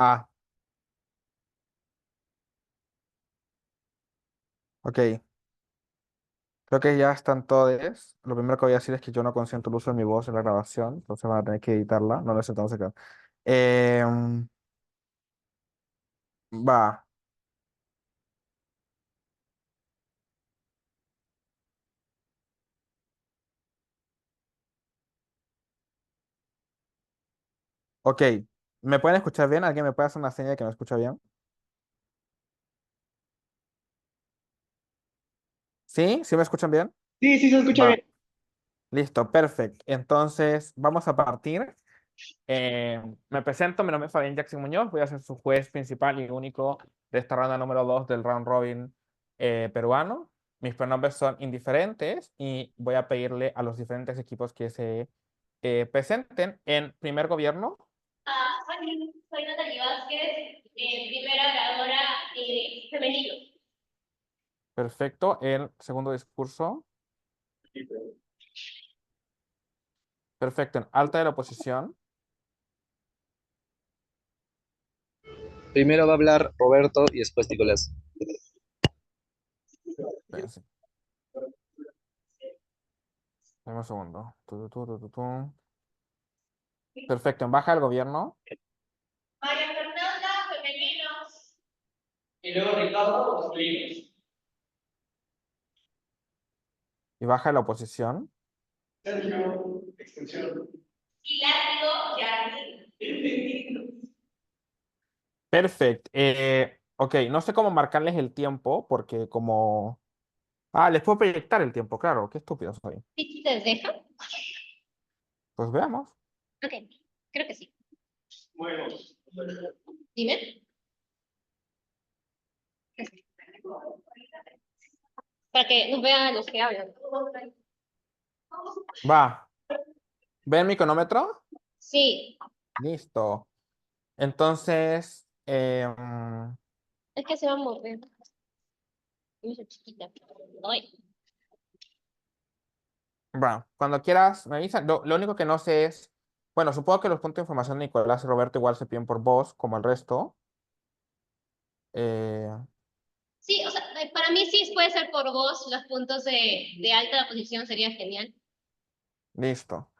Ah, ok. Creo que ya están todos. Lo primero que voy a decir es que yo no consiento el uso de mi voz en la grabación, entonces van a tener que editarla. No lo sé, entonces acá. Va. Ok. ¿Me pueden escuchar bien? ¿Alguien me puede hacer una señal de que me escucha bien? ¿Sí? ¿Sí me escuchan bien? Sí, sí, se escucha bien. Va. Listo, perfecto. Entonces, vamos a partir. Me presento, mi nombre es Fabián Jackson Muñoz, voy a ser su juez principal y único de esta ronda número 2 del round robin peruano. Mis pronombres son indiferentes y voy a pedirle a los diferentes equipos que se presenten en primer gobierno. Soy Natalie Vázquez, primera oradora femenino. Perfecto. El segundo discurso. Perfecto. En alta de la oposición. Primero va a hablar Roberto y después Nicolás. Espérense, dame un segundo. Tu. Perfecto. En baja del gobierno. María Fernanda, femeninos. Y luego Ricardo, masculinos. Y baja de la oposición. Sergio, extensión. Y látigo, Yanni. Femeninos. Perfecto. Ok, no sé cómo marcarles el tiempo porque como... Ah, les puedo proyectar el tiempo, claro. Qué estúpido soy. ¿Sí te deja? Pues veamos. Ok, creo que sí. Bueno. Dime. Para que nos vean los que hablan. Va. ¿Ven mi cronómetro? Sí, Listo. Entonces, es que se va a mover. Me hizo chiquita. Ay. va. Cuando quieras, me avisan. Lo único que no sé es... Bueno, supongo que los puntos de información de Nicolás y Roberto igual se piden por voz, como el resto. Eh, Sí, o sea, para mí sí puede ser por voz, los puntos de alta posición sería genial. Listo.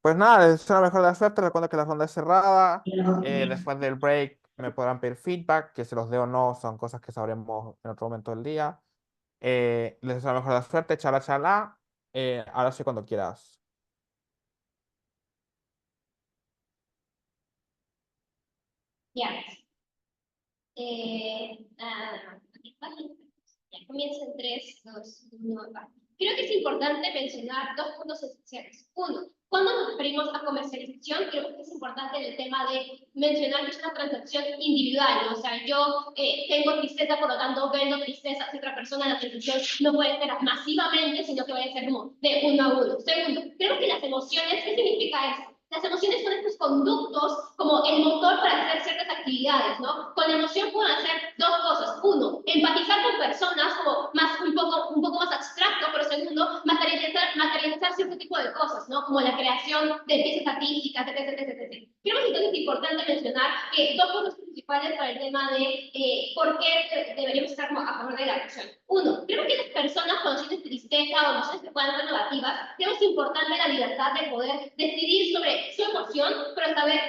Pues nada, les deseo la mejor de la suerte. Recuerdo que la ronda es cerrada. Después del break me podrán pedir feedback, que se los dé o no, son cosas que sabremos en otro momento del día. Les deseo la mejor de la suerte, chala, chala. Ahora sí, cuando quieras. Ya. Aquí está. Ya comienza en 3, 2, 1. Creo que es importante mencionar dos puntos esenciales. Uno, cuando nos referimos a comercialización, creo que es importante el tema de mencionar que es una transacción individual, ¿no? O sea, yo tengo tristeza, por lo tanto vendo tristeza a otra persona, la transacción no puede ser masivamente, sino que va a ser como de uno a uno. Segundo, creo que las emociones, ¿qué significa eso? Las emociones son estos conductos como el motor para hacer ciertas actividades, ¿no? Con emoción pueden hacer dos cosas. Uno, empatizar con personas como más, un poco más abstracto, pero segundo, materializar cierto tipo de cosas, ¿no? Como la creación de piezas artísticas, etc, etc, etc. Creo que entonces es importante mencionar que dos cosas principales para el tema de por qué deberíamos estar a favor de la emoción. Uno, creo que las personas cuando sienten tristeza o emociones que puedan ser negativas, creo que es importante la libertad de poder decidir sobre su emoción, pero también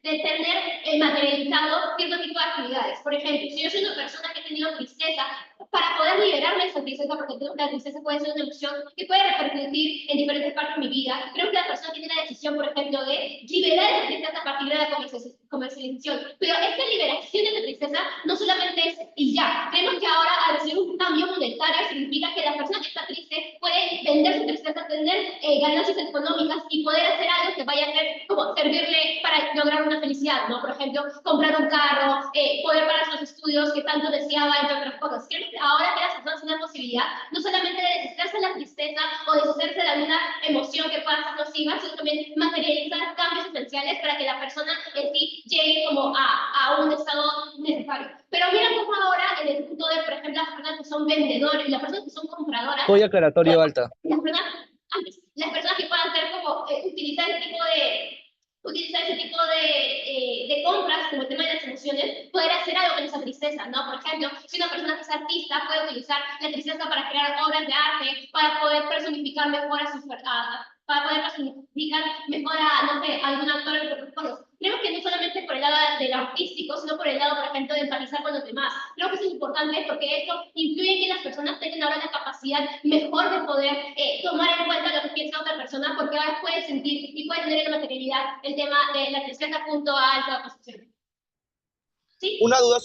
de tener materializado cierto tipo de actividades. Por ejemplo, si yo soy una persona que ha tenido tristeza, para poder liberarme de esa tristeza, porque la tristeza puede ser una emoción que puede repercutir en diferentes partes de mi vida, creo que la persona tiene la decisión, por ejemplo, de liberar esa tristeza a partir de la comercialización. Pero esta liberación de la tristeza no solamente es y ya. Creemos que ahora, al hacer un cambio monetario, significa que la persona que está triste puede vender su tristeza, tener ganancias económicas y poder hacer algo que vaya a ser como servirle para lograr una felicidad, ¿no? Por ejemplo, comprar un carro, poder pagar sus estudios que tanto deseaba, entre otras cosas. Creo que ahora que las personas tienen la posibilidad no solamente de deshacerse de la tristeza o deshacerse de alguna emoción que pueda ser nociva, sino también materializar cambios esenciales para que la persona en sí llegue como a un estado necesario. Pero mira un poco ahora en el punto de, por ejemplo, las personas que son vendedores y las personas que son compradoras, Soy aclaratorio alta. las personas que puedan hacer como utilizar este tipo utilizar ese tipo de compras, como el tema de las emociones, poder hacer algo con esa tristeza, ¿no? Por ejemplo, si una persona que es artista puede utilizar la tristeza para crear obras de arte, para poder personificar mejor a sus... para poder personificar mejor a, no sé, a algún actor en otras cosas. Creo que no solamente por el lado del artístico, sino por el lado, por ejemplo, de empatizar con los demás. Creo que eso es importante porque esto influye en que las personas tengan ahora la capacidad mejor de poder tomar en cuenta lo que piensa otra persona, porque ahora puede sentir y puede tener en la materialidad el tema de la tristeza junto a la percepción. ¿Sí? Una duda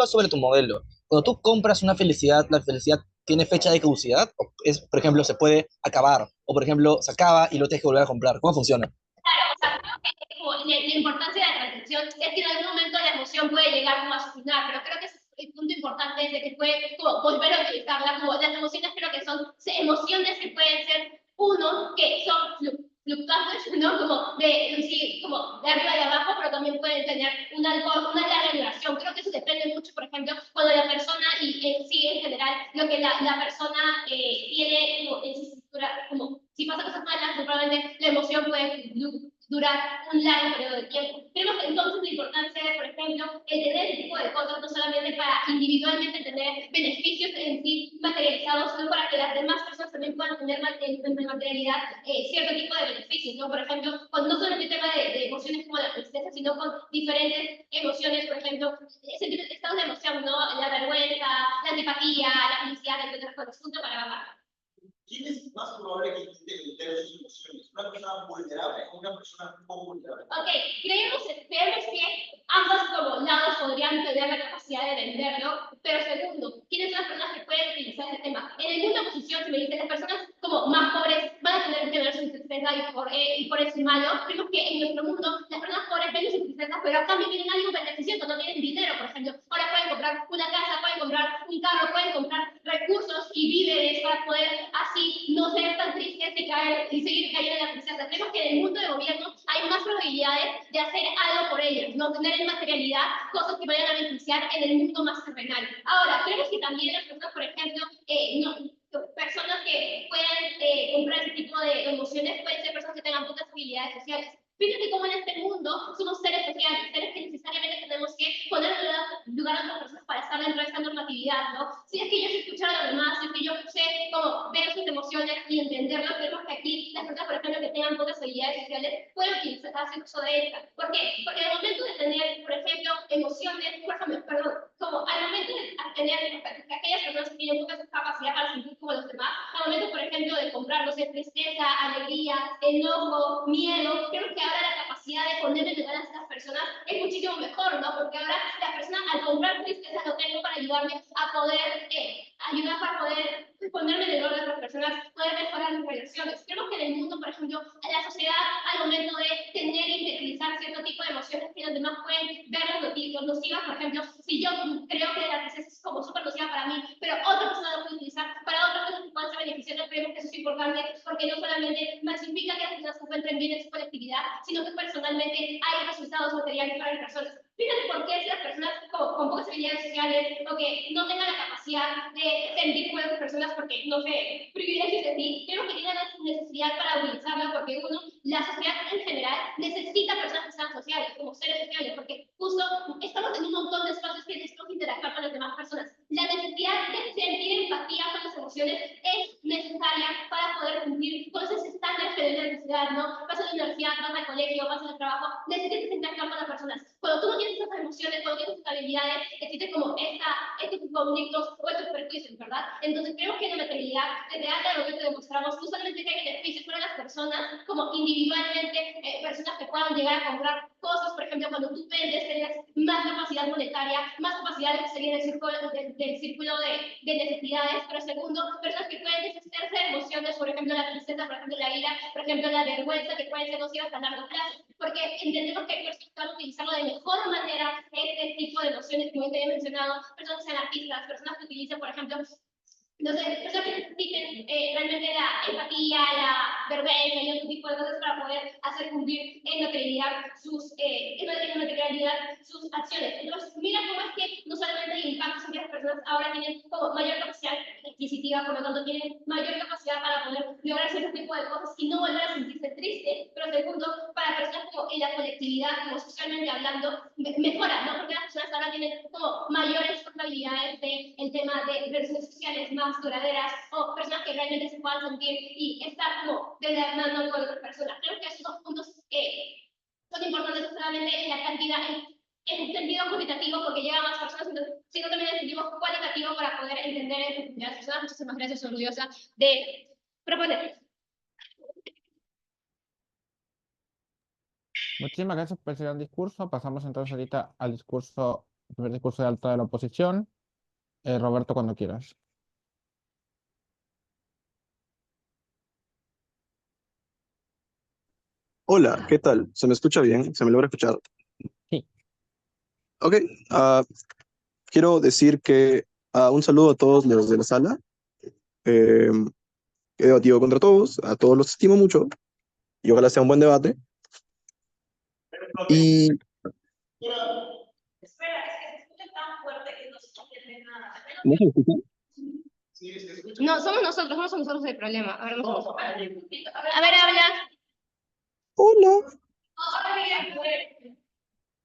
sobre tu modelo. Cuando tú compras una felicidad, ¿la felicidad tiene fecha de caducidad? ¿O es, por ejemplo, se puede acabar? ¿O, por ejemplo, se acaba y lo tienes que volver a comprar? ¿Cómo funciona? Claro, o sea, creo que como, la importancia de la transición es que en algún momento la emoción puede llegar como a su final, pero creo que el punto importante es de que puede como volver a utilizarla, como las emociones creo que son emociones que pueden ser, uno, que son fluctuantes, ¿no? Como de, sí, como de arriba y de abajo, pero también pueden tener una larga duración. Creo que eso depende mucho, por ejemplo, cuando la persona y en sí, en general, lo que la persona tiene como en su estructura, como si pasa cosas malas, probablemente la emoción puede durar un largo periodo de tiempo. Tenemos entonces la importancia de, por ejemplo, el tener este tipo de cosas, no solamente para individualmente tener beneficios en sí materializados, sino para que las demás personas también puedan tener en materialidad cierto tipo de beneficios, ¿no? Por ejemplo, con no solamente el tema de emociones como la tristeza, sino con diferentes emociones, por ejemplo, estados de emoción, ¿no? La vergüenza, la antipatía, la felicidad, entre otras cosas, junto para abajo. ¿Quién es más probable que intente vender sus emociones? ¿Una persona vulnerable o una persona poco vulnerable? Ok, creemos que ambos como lados podrían tener la capacidad de venderlo, pero segundo, ¿quiénes son las personas que pueden utilizar ese tema? En el mundo de oposición, si me dicen, las personas como más pobres van a tener que ver su tristeza y por eso malo. Creemos que en nuestro mundo las personas pobres ven su tristeza, pero a cambio tienen algo beneficioso, no tienen dinero, por ejemplo. Ahora pueden comprar una casa, pueden comprar un carro, pueden comprar recursos y víveres para poder así no ser tan tristes y seguir cayendo en la tristeza. Creemos que en el mundo de gobierno hay más probabilidades de hacer algo por ellos, no tener en materialidad cosas que vayan a beneficiar en el mundo más terrenal. Ahora, creemos que también las personas, por ejemplo, personas que puedan comprar ese tipo de emociones pueden ser personas que tengan pocas habilidades sociales. Fíjate cómo en este mundo somos seres sociales, seres que necesariamente tenemos que poner en lugar a otras personas para estar dentro de esta normatividad, ¿no? Si es que yo sé escuchar a los demás, si es que yo sé cómo ver sus emociones y entenderlas, vemos que aquí las personas, por ejemplo, que tengan pocas habilidades sociales pueden hacer uso de esta. ¿Por qué? Porque al momento de tener, por ejemplo, emociones, por ejemplo, perdón, como al momento de tener aquellas personas que tienen poca capacidad para sentir como los demás, al momento, por ejemplo, de comprar, no sé, tristeza, alegría, enojo, miedo, creo que ahora la capacidad de ponerle lugar a estas personas es muchísimo mejor, ¿no? Porque ahora la persona al comprar tristeza lo tengo para ayudarme a poder, ayudar para poder ponerme en el lugar de otras personas, poder mejorar mis relaciones. Creo que en el mundo, por ejemplo, en la sociedad, al momento de tener y utilizar cierto tipo de emociones que los demás pueden ver los nocivas, por ejemplo, si yo creo que la tristeza es como súper nociva para mí, pero otra persona lo puede utilizar para otras cosas que puedan ser beneficiosas, creemos que eso es importante porque no solamente significa que las personas se encuentren bien en su colectividad, sino que personalmente hay resultados materiales para las personas. Fíjate por qué si las personas con pocas habilidades sociales o que no tengan la capacidad de sentir con otras personas porque, no sé, privilegios de ti, creo que tienen la necesidad para utilizarlo porque uno, la sociedad en general, necesita personas que sean sociales, como seres sociales, porque justo estamos en un montón de espacios que necesitamos interactuar con las demás personas. La necesidad de sentir empatía con las emociones es necesaria para poder cumplir con esos estándares que debe la sociedad, ¿no? Vas a la universidad, vas al colegio, vas al trabajo, necesitas interactuar con las personas. Cuando tú no tienes esas emociones, cuando tienes esas habilidades, existe como este tipo de conflictos o estos perjuicios, ¿verdad? Entonces creo que en la materialidad, desde antes lo que te demostramos, no solamente que hay beneficios para las personas, como individualmente, personas que puedan llegar a comprar cosas, por ejemplo, cuando tú vendes, tienes más capacidad monetaria, más capacidad de salir del círculo de necesidades, pero segundo, personas que pueden deshacerse de emociones, por ejemplo, la tristeza, por ejemplo, la ira, por ejemplo, la vergüenza, que pueden ser nocivas a largo plazo, porque entendemos que hay personas que van a utilizarlo de mejor manera este tipo de emociones, como te he mencionado, personas que sean artistas, personas que utilicen, por ejemplo, no sé, personas que necesiten realmente la empatía, la vergüenza y otro tipo de cosas para poder hacer cumplir en materialidad sus acciones. Entonces, mira cómo es que no solamente hay impactos en que las personas ahora tienen como mayor capacidad adquisitiva, por lo tanto tienen mayor capacidad para poder lograr cierto tipo de cosas y no volver a sentirse triste, pero segundo, para personas como en la colectividad, como socialmente hablando, mejora, ¿no? Porque las personas ahora tienen como mayores probabilidades de el tema de relaciones sociales más duraderas o personas que realmente se puedan sentir y estar como de la mano con otras personas. Creo que esos dos puntos son importantes no solamente en la cantidad, en sentido cualitativo, porque llega a más personas, sino también en sentido cualitativo para poder entender a las personas. Muchísimas gracias, soy orgullosa de proponer. Muchísimas gracias por ese gran discurso. Pasamos entonces ahorita al discurso, el primer discurso de alto de la oposición. Roberto, cuando quieras. Hola, ¿qué tal? ¿Se me escucha bien? ¿Se me logra escuchar? Sí. Ok, quiero decir que un saludo a todos los de la sala. Eh, He debatido contra todos, a todos los estimo mucho y ojalá sea un buen debate. Y Espera, es que se escucha tan fuerte que no se entiende nada. ¿no se me escucha? No, somos nosotros el problema. A ver, nosotros. A ver, habla. Hola.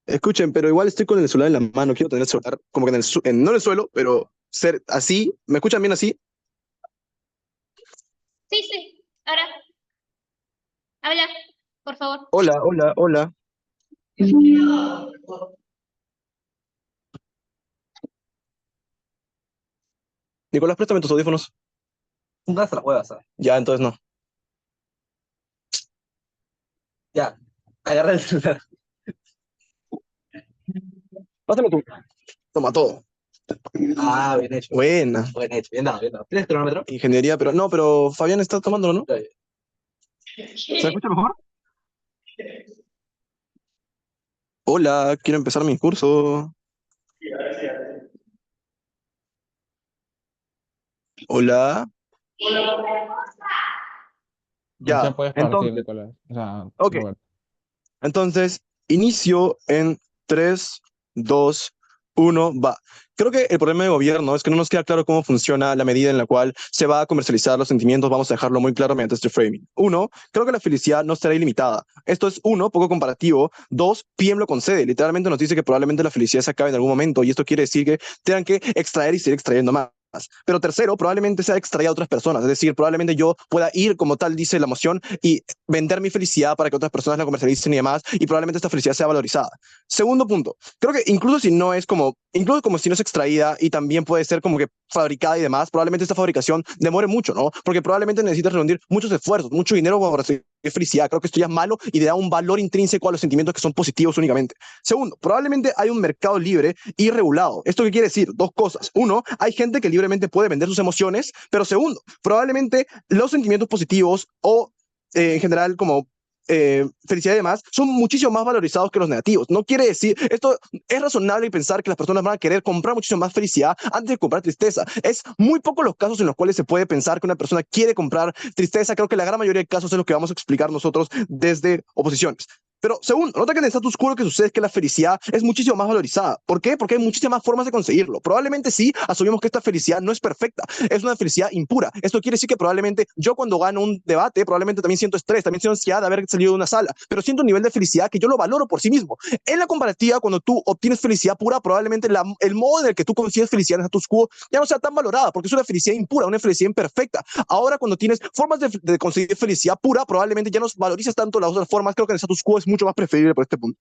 Escuchen, pero igual estoy con el celular en la mano, quiero tener el celular como que no en el suelo, pero ser así. ¿Me escuchan bien así? Sí, sí. Ahora, habla, por favor. Hola, hola, hola. Nicolás, préstame tus audífonos. Nunca se la juegas, ¿sabes? Ya, entonces no. Ya, agarra el celular. Pásame tú. Toma todo. Ah, bien hecho. Buena. Bien hecho, bien dado, bien dado. ¿Tienes cronómetro? Ingeniería, pero no, pero Fabián está tomándolo, ¿no? Está bien. ¿Se escucha mejor? Hola, quiero empezar mi curso. Hola. Ya Ya, puedes partir, entonces, Nicolás. O sea, ok. Roberto. Entonces, inicio en 3, 2, 1, va. Creo que el problema de gobierno es que no nos queda claro cómo funciona la medida en la cual se va a comercializar los sentimientos. Vamos a dejarlo muy claro mediante este framing. Uno, creo que la felicidad no será ilimitada. Esto es, uno, poco comparativo. Dos, PM lo concede. Literalmente nos dice que probablemente la felicidad se acabe en algún momento y esto quiere decir que tengan que extraer y seguir extrayendo más. Pero tercero, probablemente sea extraída a otras personas. Es decir, probablemente yo pueda ir, como tal dice la moción, y vender mi felicidad para que otras personas la comercialicen y demás, y probablemente esta felicidad sea valorizada. Segundo punto, creo que incluso si no es extraída y también puede ser como que fabricada y demás, probablemente esta fabricación demore mucho, ¿no? Porque probablemente necesitas reunir muchos esfuerzos, mucho dinero para conseguir felicidad. Creo que esto ya es malo y le da un valor intrínseco a los sentimientos que son positivos únicamente. Segundo, probablemente hay un mercado libre y regulado. ¿Esto qué quiere decir? Dos cosas. Uno, hay gente que libremente puede vender sus emociones, pero segundo, probablemente los sentimientos positivos o en general como felicidad y demás, son muchísimo más valorizados que los negativos. No quiere decir, esto es razonable pensar que las personas van a querer comprar muchísimo más felicidad antes de comprar tristeza. Es muy pocos los casos en los cuales se puede pensar que una persona quiere comprar tristeza. Creo que la gran mayoría de casos es lo que vamos a explicar nosotros desde oposiciones. Pero segundo, nota que en el status quo lo que sucede es que la felicidad es muchísimo más valorizada. ¿Por qué? Porque hay muchísimas más formas de conseguirlo. Probablemente sí, asumimos que esta felicidad no es perfecta, es una felicidad impura. Esto quiere decir que probablemente yo cuando gano un debate, probablemente también siento estrés, también siento ansiedad de haber salido de una sala, pero siento un nivel de felicidad que yo lo valoro por sí mismo. En la comparativa, cuando tú obtienes felicidad pura, probablemente el modo en el que tú consigues felicidad en el status quo ya no sea tan valorada, porque es una felicidad impura, una felicidad imperfecta. Ahora, cuando tienes formas de conseguir felicidad pura, probablemente ya no valorizas tanto las otras formas. Creo que el status quo es mucho más preferible por este punto.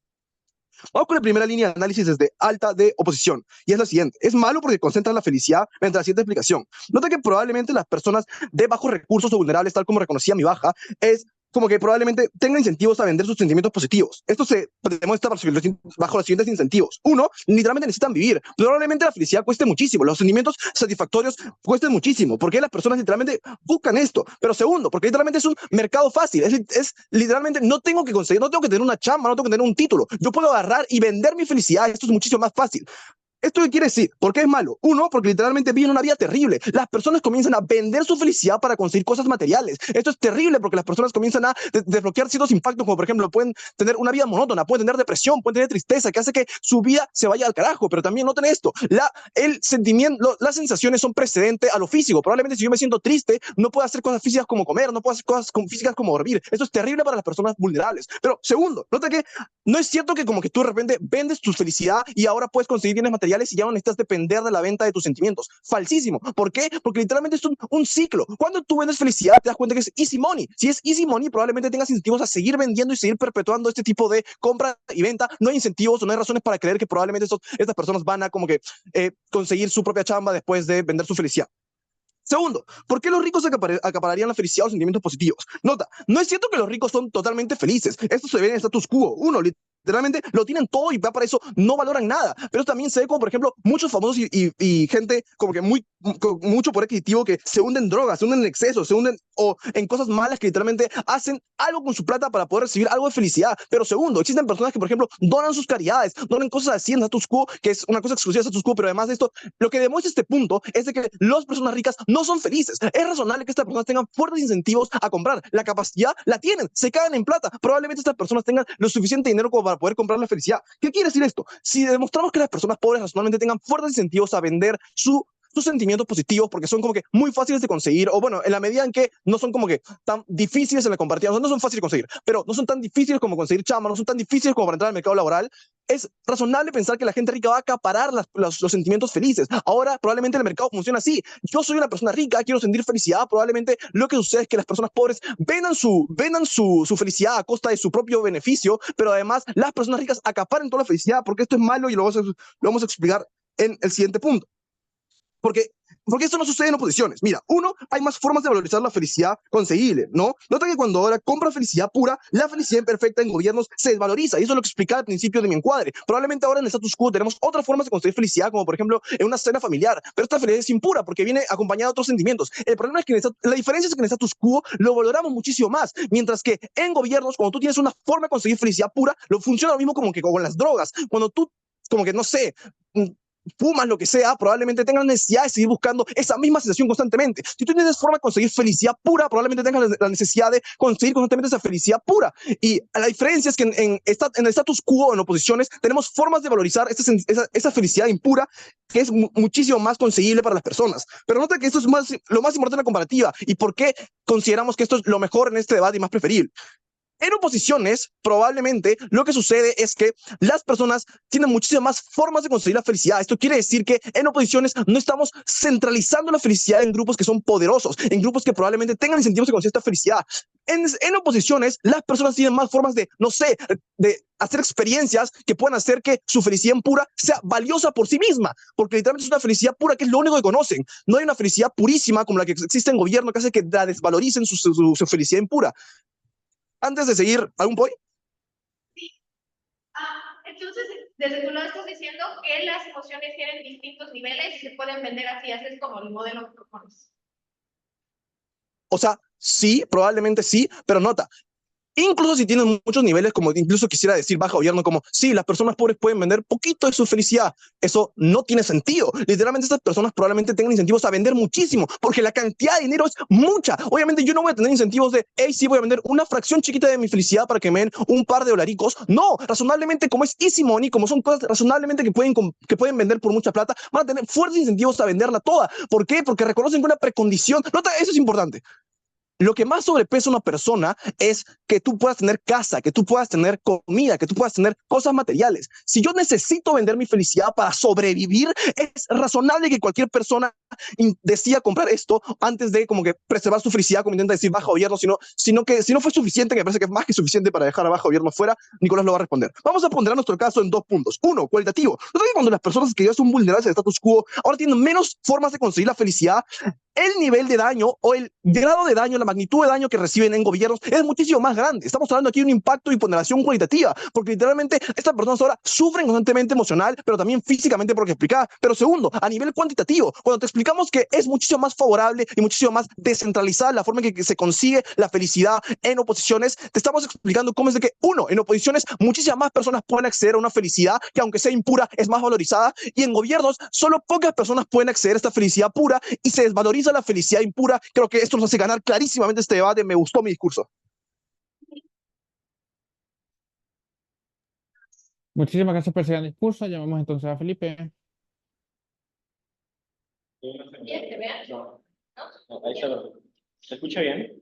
Vamos con la primera línea de análisis desde alta de oposición, y es la siguiente. Es malo porque concentra la felicidad mediante la siguiente explicación. Nota que probablemente las personas de bajos recursos o vulnerables, tal como reconocía mi baja, es como que probablemente tengan incentivos a vender sus sentimientos positivos. Esto se demuestra bajo los siguientes incentivos. Uno, literalmente necesitan vivir. Probablemente la felicidad cueste muchísimo, los sentimientos satisfactorios cuesten muchísimo, porque las personas literalmente buscan esto. Pero segundo, porque literalmente es un mercado fácil, es literalmente no tengo que conseguir, no tengo que tener una chamba, no tengo que tener un título. Yo puedo agarrar y vender mi felicidad, esto es muchísimo más fácil. ¿Esto qué quiere decir? ¿Por qué es malo? Uno, porque literalmente viven una vida terrible. Las personas comienzan a vender su felicidad para conseguir cosas materiales. Esto es terrible porque las personas comienzan a desbloquear ciertos impactos, como por ejemplo, pueden tener una vida monótona, pueden tener depresión, pueden tener tristeza, que hace que su vida se vaya al carajo. Pero también noten esto, el sentimiento, las sensaciones son precedentes a lo físico. Probablemente si yo me siento triste, no puedo hacer cosas físicas como comer, no puedo hacer cosas físicas como dormir. Esto es terrible para las personas vulnerables. Pero segundo, nota que no es cierto que como que tú de repente vendes tu felicidad y ahora puedes conseguir bienes materiales y ya no necesitas depender de la venta de tus sentimientos. Falsísimo. ¿Por qué? Porque literalmente es un ciclo. Cuando tú vendes felicidad, te das cuenta que es easy money. Si es easy money, probablemente tengas incentivos a seguir vendiendo y seguir perpetuando este tipo de compra y venta. No hay incentivos o no hay razones para creer que probablemente estas personas van a como que conseguir su propia chamba después de vender su felicidad. Segundo, ¿por qué los ricos acapararían la felicidad o los sentimientos positivos? Nota, no es cierto que los ricos son totalmente felices. Esto se ve en el status quo. Uno, literalmente lo tienen todo y para eso no valoran nada. Pero también se ve como, por ejemplo, muchos famosos y gente como que con mucho poder adquisitivo que se hunden en drogas, se hunden en exceso, se hunden o en cosas malas que literalmente hacen algo con su plata para poder recibir algo de felicidad. Pero segundo, existen personas que, por ejemplo, donan sus caridades, donan cosas así en status quo, que es una cosa exclusiva de status quo, pero además de esto, lo que demuestra este punto es de que las personas ricas no son felices. Es razonable que estas personas tengan fuertes incentivos a comprar. La capacidad la tienen, se cagan en plata. Probablemente estas personas tengan lo suficiente dinero como para poder comprar la felicidad. ¿Qué quiere decir esto? Si demostramos que las personas pobres razonablemente tengan fuertes incentivos a vender sus sentimientos positivos porque son como que muy fáciles de conseguir, o bueno, en la medida en que no son como que tan difíciles en la compartida, no son fáciles de conseguir, pero no son tan difíciles como conseguir chamba, no son tan difíciles como para entrar al mercado laboral, es razonable pensar que la gente rica va a acaparar los sentimientos felices. Ahora probablemente el mercado funciona así. Yo soy una persona rica, quiero sentir felicidad, probablemente lo que sucede es que las personas pobres vendan su felicidad a costa de su propio beneficio, pero además las personas ricas acaparen toda la felicidad, porque esto es malo y lo vamos a explicar en el siguiente punto. Porque esto no sucede en oposiciones. Mira, uno, hay más formas de valorizar la felicidad conseguible, ¿no? Nota que cuando ahora compra felicidad pura, la felicidad imperfecta en gobiernos se desvaloriza. Y eso es lo que explicaba al principio de mi encuadre. Probablemente ahora en el status quo tenemos otras formas de conseguir felicidad, como por ejemplo en una cena familiar. Pero esta felicidad es impura porque viene acompañada de otros sentimientos. El problema es que la diferencia es que en el status quo lo valoramos muchísimo más. Mientras que en gobiernos, cuando tú tienes una forma de conseguir felicidad pura, lo funciona lo mismo como que con las drogas. Cuando tú, como que no sé, fumas, lo que sea, probablemente tengas necesidad de seguir buscando esa misma sensación constantemente. Si tú tienes forma de conseguir felicidad pura, probablemente tengas la necesidad de conseguir constantemente esa felicidad pura. Y la diferencia es que en el status quo, en oposiciones, tenemos formas de valorizar esa felicidad impura que es muchísimo más conseguible para las personas. Pero nota que esto es lo más importante en la comparativa y por qué consideramos que esto es lo mejor en este debate y más preferible. En oposiciones, probablemente lo que sucede es que las personas tienen muchísimas más formas de conseguir la felicidad. Esto quiere decir que en oposiciones no estamos centralizando la felicidad en grupos que son poderosos, en grupos que probablemente tengan incentivos de conseguir esta felicidad. En oposiciones, las personas tienen más formas de, no sé, de hacer experiencias que puedan hacer que su felicidad pura sea valiosa por sí misma, porque literalmente es una felicidad pura que es lo único que conocen. No hay una felicidad purísima como la que existe en gobierno que hace que la desvaloricen su felicidad impura. Antes de seguir, ¿algún point? Sí. Entonces, desde tu lado estás diciendo que las emociones tienen distintos niveles y se pueden vender así, así es como el modelo que propones. O sea, sí, probablemente sí, pero nota, incluso si tienen muchos niveles, como incluso quisiera decir bajo gobierno, como sí, las personas pobres pueden vender poquito de su felicidad. Eso no tiene sentido. Literalmente estas personas probablemente tengan incentivos a vender muchísimo, porque la cantidad de dinero es mucha. Obviamente yo no voy a tener incentivos de, hey, sí, voy a vender una fracción chiquita de mi felicidad para que me den un par de dolaricos. No, razonablemente como es easy money, como son cosas razonablemente que pueden vender por mucha plata, van a tener fuertes incentivos a venderla toda. ¿Por qué? Porque reconocen que una precondición, nota, eso es importante. Lo que más sobrepesa a una persona es que tú puedas tener casa, que tú puedas tener comida, que tú puedas tener cosas materiales. Si yo necesito vender mi felicidad para sobrevivir, es razonable que cualquier persona decida comprar esto antes de como que preservar su felicidad, como intenta decir bajo gobierno, sino que si no fue suficiente, que me parece que es más que suficiente para dejar a bajo gobierno fuera, Nicolás lo va a responder. Vamos a ponderar nuestro caso en 2 puntos. Uno, cualitativo. Cuando las personas que ya son vulnerables al status quo ahora tienen menos formas de conseguir la felicidad, el nivel de daño o el grado de daño, la magnitud de daño que reciben en gobiernos es muchísimo más grande. Estamos hablando aquí de un impacto y ponderación cualitativa, porque literalmente estas personas ahora sufren constantemente emocional, pero también físicamente por lo que explicaba. Pero segundo, a nivel cuantitativo, cuando te explicamos que es muchísimo más favorable y muchísimo más descentralizada la forma en que se consigue la felicidad en oposiciones, te estamos explicando cómo es de que, uno, en oposiciones muchísimas más personas pueden acceder a una felicidad que aunque sea impura es más valorizada, y en gobiernos solo pocas personas pueden acceder a esta felicidad pura y se desvaloriza la felicidad impura. Creo que esto nos hace ganar clarísimamente este debate. Me gustó mi discurso. Muchísimas gracias por ese gran discurso. Llamamos entonces a Felipe. ¿Quieres que vea? No, ¿No? no, ahí está perfecto. ¿Se escucha bien?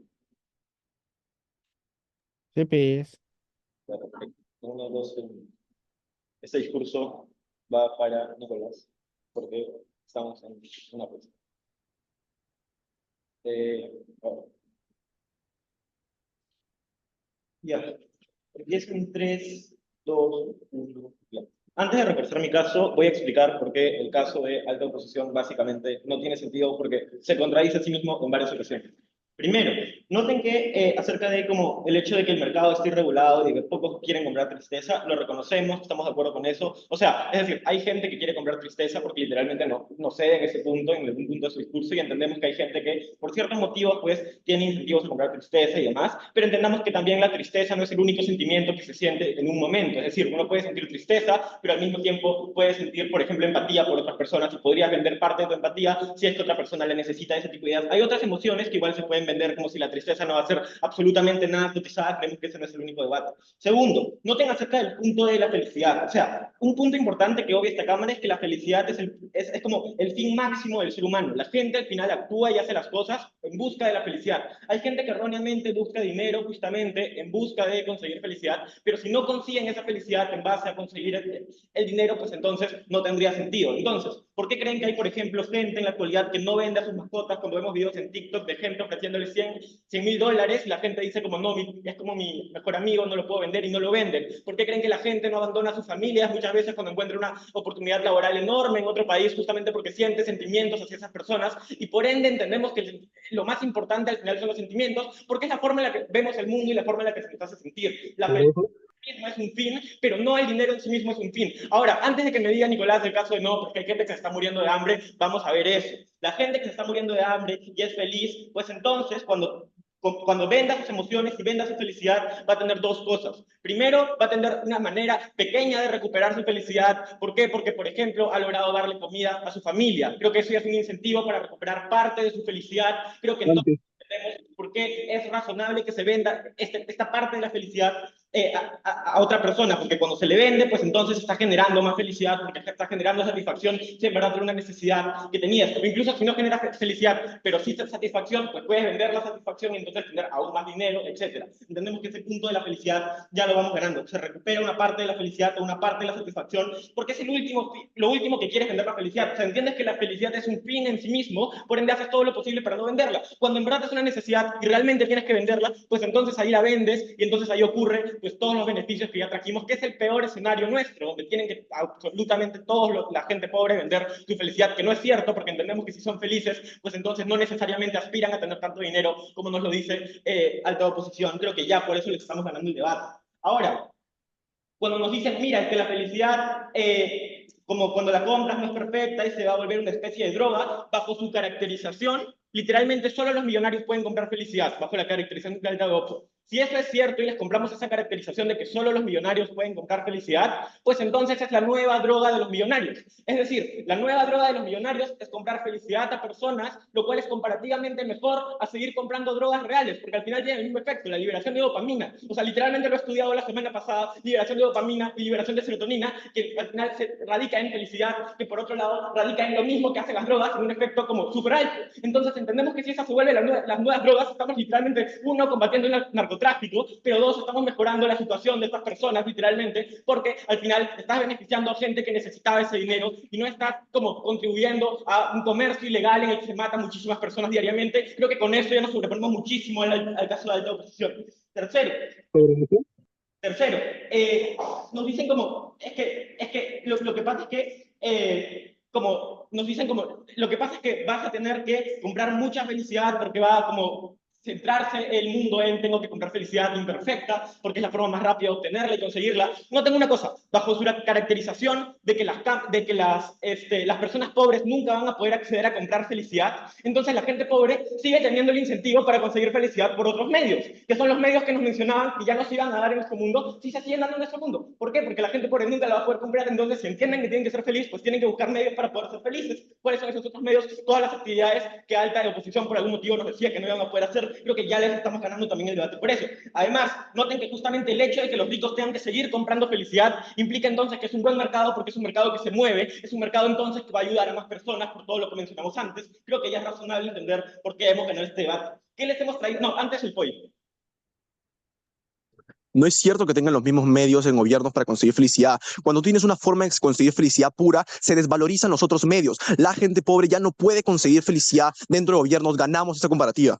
Sí, pues. Perfecto. 1, 2, 1. Este discurso va para Nicolás, porque estamos en una cosa. Bueno. Ya. Empieza en 3, 2, 1. Ya. Antes de repasar mi caso, voy a explicar por qué el caso de alta oposición básicamente no tiene sentido, porque se contradice a sí mismo en varias ocasiones. Primero, noten que acerca de como el hecho de que el mercado esté irregulado y que pocos quieren comprar tristeza, lo reconocemos, estamos de acuerdo con eso. O sea, es decir, hay gente que quiere comprar tristeza porque literalmente no cede en ese punto, en algún punto de su discurso, y entendemos que hay gente que por ciertos motivos pues tiene incentivos a comprar tristeza y demás, pero entendamos que también la tristeza no es el único sentimiento que se siente en un momento. Es decir, uno puede sentir tristeza, pero al mismo tiempo puede sentir, por ejemplo, empatía por otras personas, y podrías vender parte de tu empatía si es que otra persona le necesita ese tipo de ideas. Hay otras emociones que igual se pueden vender, como si la tristeza no va a ser absolutamente nada cotizada. Creemos que ese no es el único debate. Segundo, noten acerca del punto de la felicidad. O sea, un punto importante que obvia esta cámara es que la felicidad es como el fin máximo del ser humano. La gente al final actúa y hace las cosas en busca de la felicidad. Hay gente que erróneamente busca dinero justamente en busca de conseguir felicidad, pero si no consiguen esa felicidad en base a conseguir el dinero, pues entonces no tendría sentido. Entonces, ¿por qué creen que hay, por ejemplo, gente en la actualidad que no vende a sus mascotas? Cuando vemos videos en TikTok de gente ofreciéndole $100,000, la gente dice como, no, es como mi mejor amigo, no lo puedo vender, y no lo venden. ¿Por qué creen que la gente no abandona a sus familias muchas veces cuando encuentra una oportunidad laboral enorme en otro país, justamente porque siente sentimientos hacia esas personas? Y por ende entendemos que lo más importante al final son los sentimientos, porque es la forma en la que vemos el mundo y la forma en la que se nos hace sentir. La felicidad mismo es un fin, pero no el dinero en sí mismo es un fin. Ahora, antes de que me diga Nicolás el caso de no, porque hay gente que se está muriendo de hambre, vamos a ver eso. La gente que se está muriendo de hambre y es feliz, pues entonces cuando venda sus emociones y venda su felicidad, va a tener dos cosas. Primero, va a tener una manera pequeña de recuperar su felicidad. ¿Por qué? Porque, por ejemplo, ha logrado darle comida a su familia. Creo que eso ya es un incentivo para recuperar parte de su felicidad. Creo que entonces entendemos por qué es razonable que se venda esta parte de la felicidad a otra persona, porque cuando se le vende, pues entonces está generando más felicidad, porque está generando satisfacción, si en verdad era una necesidad que tenías. O incluso si no genera felicidad, pero sí satisfacción, pues puedes vender la satisfacción y entonces tener aún más dinero, etc. Entendemos que ese punto de la felicidad ya lo vamos ganando. Se recupera una parte de la felicidad o una parte de la satisfacción, porque es lo último que quieres vender, la felicidad. O sea, entiendes que la felicidad es un fin en sí mismo, por ende haces todo lo posible para no venderla. Cuando en verdad es una necesidad y realmente tienes que venderla, pues entonces ahí la vendes y entonces ahí ocurre pues todos los beneficios que ya trajimos, que es el peor escenario nuestro, donde tienen que absolutamente la gente pobre vender su felicidad, que no es cierto, porque entendemos que si son felices, pues entonces no necesariamente aspiran a tener tanto dinero como nos lo dice alta oposición. Creo que ya por eso les estamos ganando el debate. Ahora, cuando nos dicen, mira, es que la felicidad, como cuando la compras no es perfecta y se va a volver una especie de droga, bajo su caracterización, literalmente solo los millonarios pueden comprar felicidad, bajo la caracterización de alta oposición. Si eso es cierto y les compramos esa caracterización de que solo los millonarios pueden comprar felicidad, pues entonces es la nueva droga de los millonarios. Es decir, la nueva droga de los millonarios es comprar felicidad a personas, lo cual es comparativamente mejor a seguir comprando drogas reales, porque al final tiene el mismo efecto, la liberación de dopamina. O sea, literalmente lo he estudiado la semana pasada, liberación de dopamina y liberación de serotonina, que al final se radica en felicidad, que por otro lado radica en lo mismo que hacen las drogas, en un efecto como súper alto. Entonces entendemos que si esa se vuelve las nuevas drogas, estamos literalmente, uno, combatiendo el narcotráfico, pero dos, estamos mejorando la situación de estas personas, literalmente, porque al final estás beneficiando a gente que necesitaba ese dinero y no estás como contribuyendo a un comercio ilegal en el que se matan muchísimas personas diariamente. Creo que con eso ya nos sobreponemos muchísimo al caso de alta oposición. Tercero, nos dicen como, es que lo que pasa es que como nos dicen como, lo que pasa es que vas a tener que comprar mucha felicidad porque va a como centrarse el mundo en tengo que comprar felicidad imperfecta porque es la forma más rápida de obtenerla y conseguirla. No tengo una cosa, bajo su caracterización de que las personas pobres nunca van a poder acceder a comprar felicidad, entonces la gente pobre sigue teniendo el incentivo para conseguir felicidad por otros medios, que son los medios que nos mencionaban que ya nos iban a dar en nuestro mundo, si se siguen dando en nuestro mundo. ¿Por qué? Porque la gente pobre nunca la va a poder comprar, entonces si entienden que tienen que ser felices, pues tienen que buscar medios para poder ser felices. ¿Cuáles son esos otros medios? Todas las actividades que alta de oposición por algún motivo nos decía que no iban a poder hacer. Creo que ya les estamos ganando también el debate por eso. Además, noten que justamente el hecho de que los ricos tengan que seguir comprando felicidad implica entonces que es un buen mercado porque es un mercado que se mueve, es un mercado entonces que va a ayudar a más personas por todo lo que mencionamos antes. Creo que ya es razonable entender por qué hemos ganado este debate. ¿Qué les hemos traído? No, antes el pollo. No es cierto que tengan los mismos medios en gobiernos para conseguir felicidad. Cuando tienes una forma de conseguir felicidad pura, se desvalorizan los otros medios. La gente pobre ya no puede conseguir felicidad dentro de gobiernos. Ganamos esa comparativa.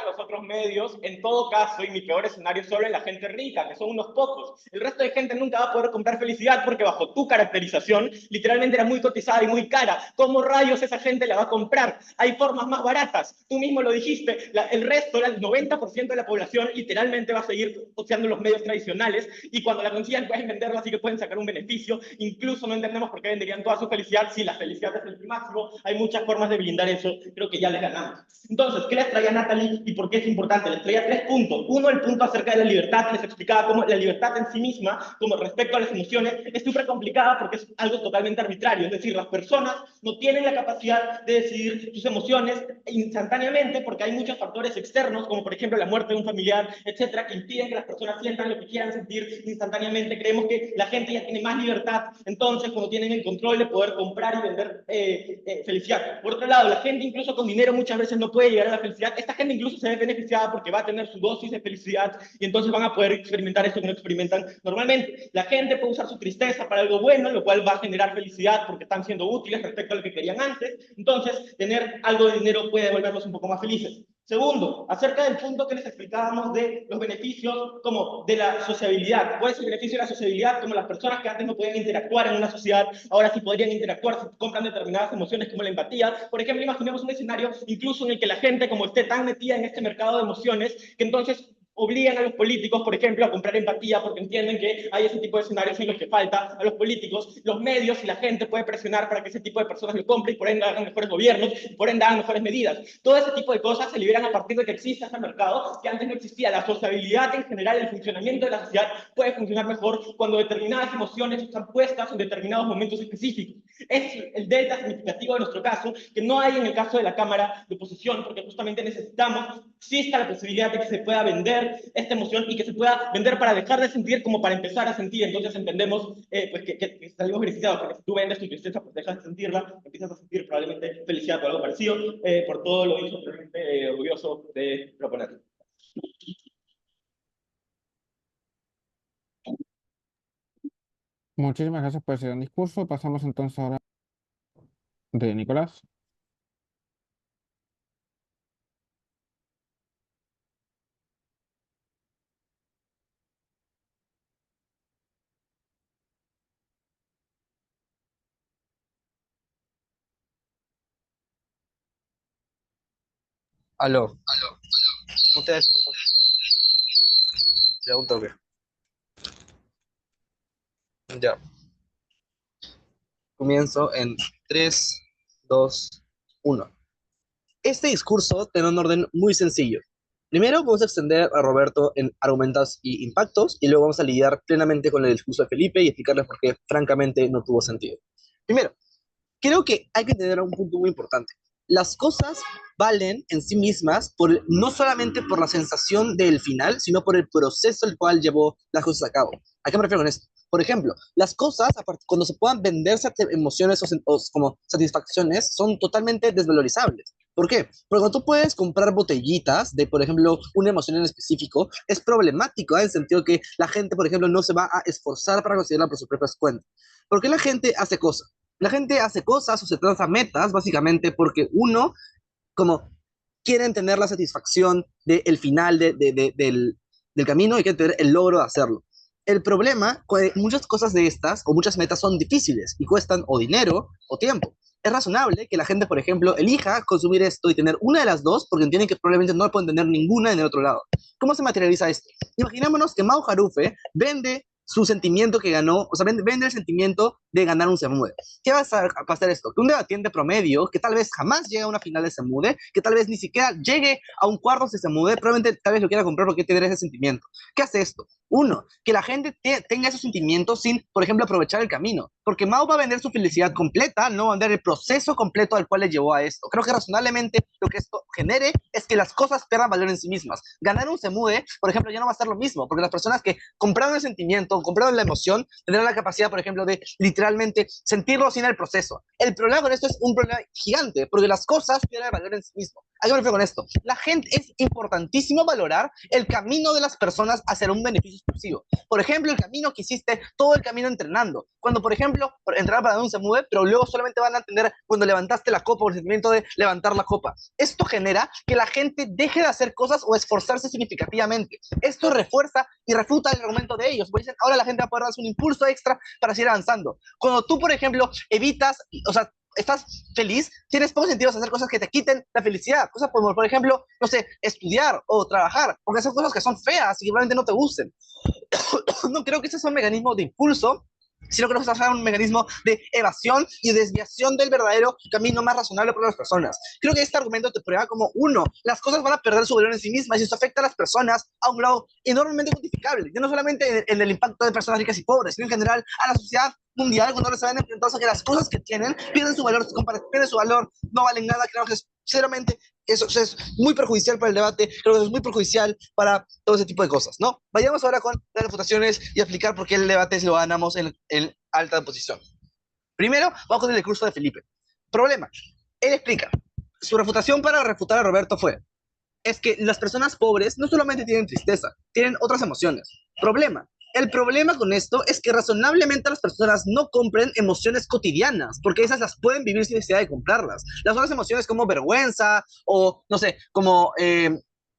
Los otros medios, en todo caso, y mi peor escenario, solo en la gente rica, que son unos pocos. El resto de gente nunca va a poder comprar felicidad porque bajo tu caracterización, literalmente era muy cotizada y muy cara. ¿Cómo rayos esa gente la va a comprar? Hay formas más baratas. Tú mismo lo dijiste, el resto, el 90% de la población, literalmente va a seguir usando los medios tradicionales y cuando la consigan pueden venderla, así que pueden sacar un beneficio. Incluso no entendemos por qué venderían toda su felicidad si la felicidad es el máximo. Hay muchas formas de blindar eso. Creo que ya les ganamos. Entonces, ¿qué les traía Natalie y por qué es importante? Les traía 3 puntos. Uno, el punto acerca de la libertad. Les explicaba cómo la libertad en sí misma, como respecto a las emociones, es súper complicada porque es algo totalmente arbitrario. Es decir, las personas no tienen la capacidad de decidir sus emociones instantáneamente porque hay muchos factores externos, como por ejemplo la muerte de un familiar, etcétera, que impiden que las personas sientan lo que quieran sentir instantáneamente. Creemos que la gente ya tiene más libertad, entonces, cuando tienen el control de poder comprar y vender felicidad. Por otro lado, la gente incluso con dinero muchas veces no puede llegar a la felicidad. Esta gente incluso se ve beneficiada porque va a tener su dosis de felicidad y entonces van a poder experimentar eso que no experimentan normalmente. La gente puede usar su tristeza para algo bueno, lo cual va a generar felicidad porque están siendo útiles respecto a lo que querían antes. Entonces, tener algo de dinero puede volverlos un poco más felices. Segundo, acerca del punto que les explicábamos de los beneficios como de la sociabilidad. ¿Cuál es el beneficio de la sociabilidad? Como las personas que antes no podían interactuar en una sociedad, ahora sí podrían interactuar si compran determinadas emociones como la empatía. Por ejemplo, imaginemos un escenario incluso en el que la gente como esté tan metida en este mercado de emociones que entonces obligan a los políticos, por ejemplo, a comprar empatía porque entienden que hay ese tipo de escenarios en los que falta a los políticos, los medios y la gente puede presionar para que ese tipo de personas lo compren y por ende hagan mejores gobiernos, y por ende hagan mejores medidas. Todo ese tipo de cosas se liberan a partir de que exista este mercado que antes no existía. La sociabilidad en general, el funcionamiento de la sociedad puede funcionar mejor cuando determinadas emociones están puestas en determinados momentos específicos. Es el delta significativo de nuestro caso, que no hay en el caso de la Cámara de Oposición, porque justamente necesitamos, exista la posibilidad de que se pueda vender esta emoción y que se pueda vender para dejar de sentir como para empezar a sentir. Entonces entendemos pues que salimos beneficiados, porque si tú vendes tu tristeza, pues dejas de sentirla, empiezas a sentir probablemente felicidad o algo parecido, por todo lo dicho, realmente orgulloso de proponer. Muchísimas gracias por ese gran discurso. Pasamos entonces ahora de Nicolás. Aló. Ustedes. Ya, un toque. Ya. Comienzo en 3, 2, 1. Este discurso tiene un orden muy sencillo. Primero vamos a extender a Roberto en argumentos y impactos y luego vamos a lidiar plenamente con el discurso de Felipe y explicarles por qué francamente no tuvo sentido. Primero, creo que hay que tener un punto muy importante. Las cosas valen en sí mismas no solamente por la sensación del final, sino por el proceso el cual llevó las cosas a cabo. ¿A qué me refiero con esto? Por ejemplo, las cosas, cuando se puedan vender emociones o como satisfacciones, son totalmente desvalorizables. ¿Por qué? Porque cuando tú puedes comprar botellitas de, por ejemplo, una emoción en específico, es problemático, en el sentido que la gente, por ejemplo, no se va a esforzar para conseguirla por sus propias cuentas. ¿Por qué la gente hace cosas? La gente hace cosas o se traza metas básicamente porque uno, como quieren tener la satisfacción del final del camino y quieren tener el logro de hacerlo. El problema, muchas cosas de estas o muchas metas son difíciles y cuestan o dinero o tiempo. es razonable que la gente, por ejemplo, elija consumir esto y tener una de las dos porque entienden que probablemente no pueden tener ninguna en el otro lado. ¿Cómo se materializa esto? Imaginémonos que Mao Harufe vende su sentimiento que ganó, o sea, vende el sentimiento de ganar un Semude. ¿Qué va a pasar esto? Que un debatiente promedio, que tal vez jamás llegue a una final de Semude, que tal vez ni siquiera llegue a un cuarto de Semude, probablemente tal vez lo quiera comprar porque tiene ese sentimiento. ¿Qué hace esto? Uno, que la gente tenga esos sentimientos sin, por ejemplo, aprovechar el camino. Porque Mao va a vender su felicidad completa, no va a vender el proceso completo al cual le llevó a esto. Creo que razonablemente lo que esto genere es que las cosas pierdan valor en sí mismas. Ganar un Semude, por ejemplo, ya no va a ser lo mismo, porque las personas que compraron el sentimiento, compraron la emoción, tendrán la capacidad, por ejemplo, de literalmente sentirlo sin el proceso. El problema con esto es un problema gigante, porque las cosas pierden valor en sí mismo. ¿A qué me refiero con esto? La gente es importantísimo valorar el camino de las personas hacia un beneficio exclusivo. Por ejemplo, el camino que hiciste, todo el camino entrenando. Cuando, por ejemplo, entrenar para un Semude, pero luego solamente van a entender cuando levantaste la copa o el sentimiento de levantar la copa. Esto genera que la gente deje de hacer cosas o esforzarse significativamente. Esto refuerza y refuta el argumento de ellos. Porque dicen, ahora la gente va a poder darse un impulso extra para seguir avanzando. Cuando tú, por ejemplo, evitas, o sea, estás feliz, tienes pocos sentidos hacer cosas que te quiten la felicidad. Cosas como, por ejemplo, no sé, estudiar o trabajar, porque son cosas que son feas y que probablemente no te gusten. No creo que ese sea un mecanismo de impulso, sino que nos hace un mecanismo de evasión y desviación del verdadero camino más razonable para las personas. Creo que este argumento te prueba como, uno, las cosas van a perder su valor en sí mismas y eso afecta a las personas a un grado enormemente cuantificable, ya no solamente en el impacto de personas ricas y pobres, sino en general a la sociedad mundial cuando se ven enfrentados a que las cosas que tienen pierden su valor, pierden su valor, no valen nada. Creo que sinceramente eso es muy perjudicial para el debate, creo que es muy perjudicial para todo ese tipo de cosas, ¿no? Vayamos ahora con las refutaciones y explicar por qué el debate lo ganamos en alta posición. Primero, vamos con el discurso de Felipe. Problema, él explica, su refutación para refutar a Roberto es que las personas pobres no solamente tienen tristeza, tienen otras emociones. Problema, el problema con esto es que razonablemente las personas no compren emociones cotidianas, porque esas las pueden vivir sin necesidad de comprarlas. Las otras emociones como vergüenza o, no sé, como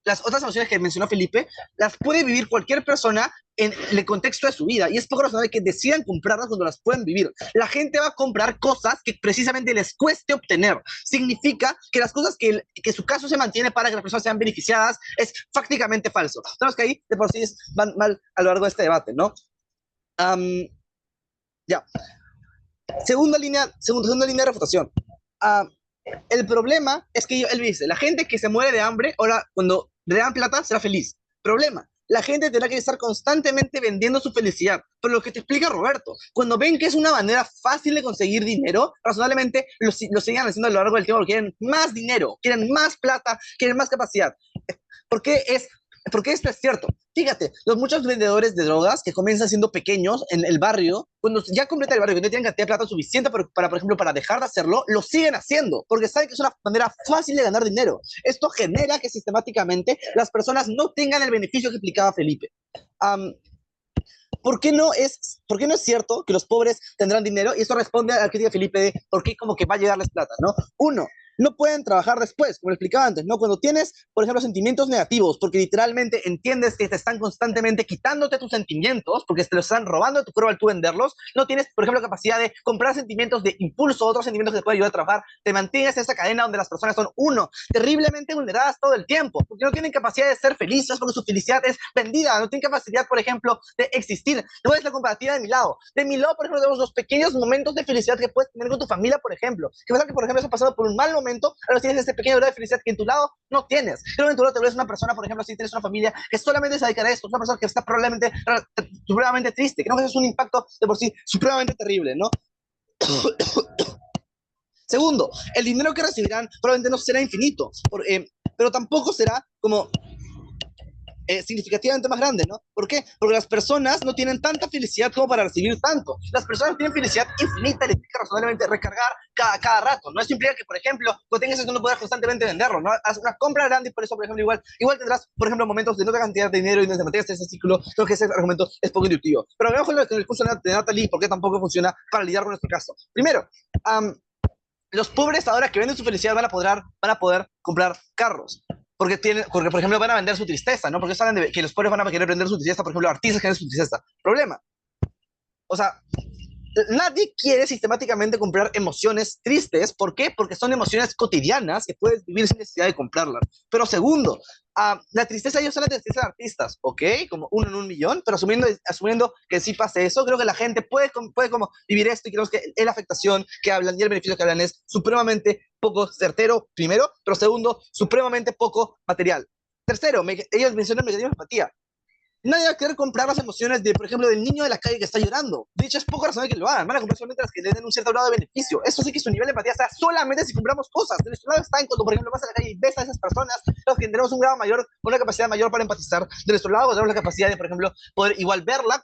las otras emociones que mencionó Felipe, las puede vivir cualquier persona en el contexto de su vida, y es poco razonable que decidan comprarlas cuando las pueden vivir. La gente va a comprar cosas que precisamente les cueste obtener. Significa que las cosas que su caso se mantiene para que las personas sean beneficiadas es prácticamente falso. Sabemos que ahí de por sí van mal a lo largo de este debate, ¿no? Ya. Segunda línea de refutación. El problema es que él dice, la gente que se muere de hambre, ahora cuando le dan plata, será feliz. Problema, la gente tendrá que estar constantemente vendiendo su felicidad. Pero lo que te explica Roberto, cuando ven que es una manera fácil de conseguir dinero, razonablemente lo siguen haciendo a lo largo del tiempo, porque quieren más dinero, quieren más plata, quieren más capacidad. ¿Por qué esto es cierto? Fíjate, los muchos vendedores de drogas que comienzan siendo pequeños en el barrio, cuando ya completa el barrio, que no tienen cantidad de plata suficiente para, por ejemplo, para dejar de hacerlo, lo siguen haciendo, porque saben que es una manera fácil de ganar dinero. Esto genera que sistemáticamente las personas no tengan el beneficio que explicaba Felipe. ¿Por qué no es cierto que los pobres tendrán dinero? Y eso responde a la crítica de Felipe de por qué como que va a llegarles plata, ¿no? Uno, no pueden trabajar después, como explicaba antes, ¿no? Cuando tienes, por ejemplo, sentimientos negativos, porque literalmente entiendes que te están constantemente quitándote tus sentimientos, porque te los están robando de tu cuerpo al tú venderlos, no tienes, por ejemplo, capacidad de comprar sentimientos de impulso, otros sentimientos que te pueden ayudar a trabajar, te mantienes en esa cadena donde las personas son, uno, terriblemente vulneradas todo el tiempo, porque no tienen capacidad de ser felices, porque su felicidad es vendida, no tienen capacidad, por ejemplo, de existir. No es la comparativa de mi lado. De mi lado, por ejemplo, tenemos los pequeños momentos de felicidad que puedes tener con tu familia, por ejemplo. Que pasa que, por ejemplo, has pasado por un mal momento, ahora tienes este pequeño grado de felicidad que en tu lado no tienes. Creo que en tu lado te ves una persona, por ejemplo, si tienes una familia que solamente se dedica a esto, una persona que está supremamente triste. Creo que eso es un impacto de por sí supremamente terrible, ¿no? Segundo, el dinero que recibirán probablemente no será infinito, pero tampoco será como significativamente más grande, ¿no? ¿Por qué? Porque las personas no tienen tanta felicidad como para recibir tanto. Las personas tienen felicidad infinita y les implica razonablemente recargar cada rato, ¿no? Eso implica que, por ejemplo, cuando tengas eso no puedas constantemente venderlo, ¿no? Haz una compra grande y por eso, por ejemplo, igual tendrás, por ejemplo, momentos de no cantidad de dinero y de mantengas ese ciclo. Creo que ese argumento es poco intuitivo. Pero veamos con el curso de Natalie, ¿por qué tampoco funciona para lidiar con nuestro caso? Primero, los pobres ahora que venden su felicidad van a poder comprar carros. Porque, por ejemplo, van a vender su tristeza, ¿no? Porque saben que los pobres van a querer vender su tristeza, por ejemplo, artistas que venden su tristeza. Problema. O sea, nadie quiere sistemáticamente comprar emociones tristes. ¿Por qué? Porque son emociones cotidianas que puedes vivir sin necesidad de comprarlas. Pero segundo, la tristeza, ellos son la tristeza de artistas, ¿ok? Como uno en un millón, pero asumiendo que sí pase eso, creo que la gente puede como vivir esto y creo que la afectación que hablan y el beneficio que hablan es supremamente poco certero, primero, pero segundo, supremamente poco material. Tercero, ellos mencionan mecanismos de empatía. Nadie va a querer comprar las emociones de, por ejemplo, del niño de la calle que está llorando. De hecho, es poco razonable que lo hagan. Van a comprar solamente las que le den un cierto grado de beneficio. Eso sí que su nivel de empatía está solamente si compramos cosas. De nuestro lado está en cuando, por ejemplo, vas a la calle y ves a esas personas, los que tenemos un grado mayor, una capacidad mayor para empatizar. De nuestro lado tenemos la capacidad de, por ejemplo, poder igual verla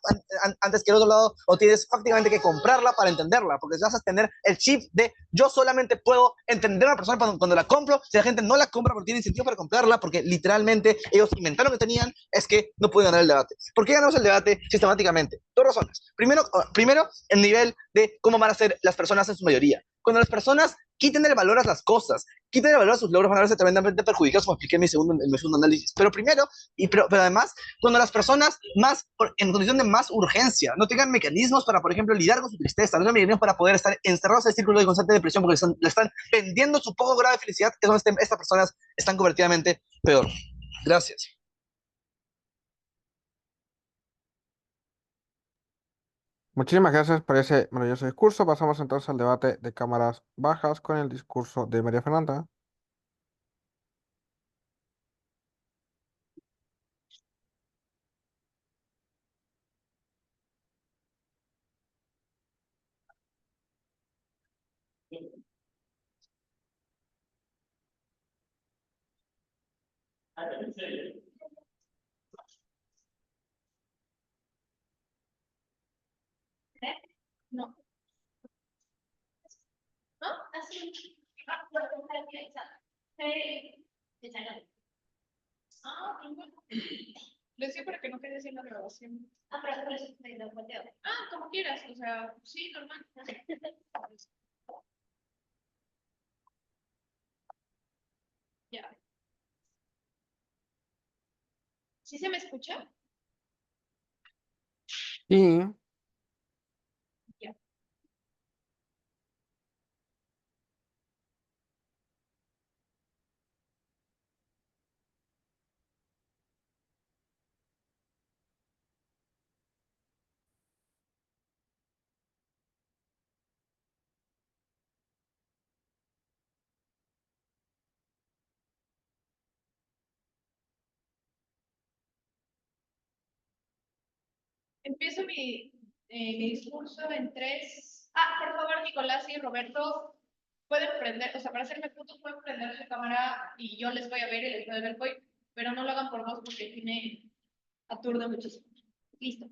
antes que el otro lado, o tienes prácticamente que comprarla para entenderla, porque vas a tener el chip de yo solamente puedo entender a una persona cuando la compro. Si la gente no la compra porque tiene incentivo para comprarla, porque literalmente ellos inventaron lo que tenían, es que no pueden ganar el debate. ¿Por qué ganamos el debate sistemáticamente? Dos razones. Primero, el nivel de cómo van a ser las personas en su mayoría. Cuando las personas quiten el valor a las cosas, quiten el valor a sus logros, van a verse tremendamente perjudicados, como expliqué en mi segundo análisis. Pero pero además, cuando las personas en condición de más urgencia, no tengan mecanismos para, por ejemplo, lidiar con su tristeza, no tengan mecanismos para poder estar encerrados en el círculo de constante depresión porque le están vendiendo su poco grado de felicidad, es donde estas personas están convertidamente peor. Gracias. Muchísimas gracias por ese maravilloso discurso. Pasamos entonces al debate de cámaras bajas con el discurso de María Fernanda. No. ¿No? Así. Bueno, Lo decía para que no quede sin la grabación. pero por eso te lo volteo. Como quieras, o sea, sí, normal. Ya. ¿Sí se me escucha? Y Ya. Empiezo mi discurso en 3. Por favor, Nicolás y Roberto, pueden prender, o sea, para hacerme puntos pueden prender su cámara y yo les voy a ver y les voy a ver hoy, pero no lo hagan por dos porque aquí me aturde muchísimo. Listo.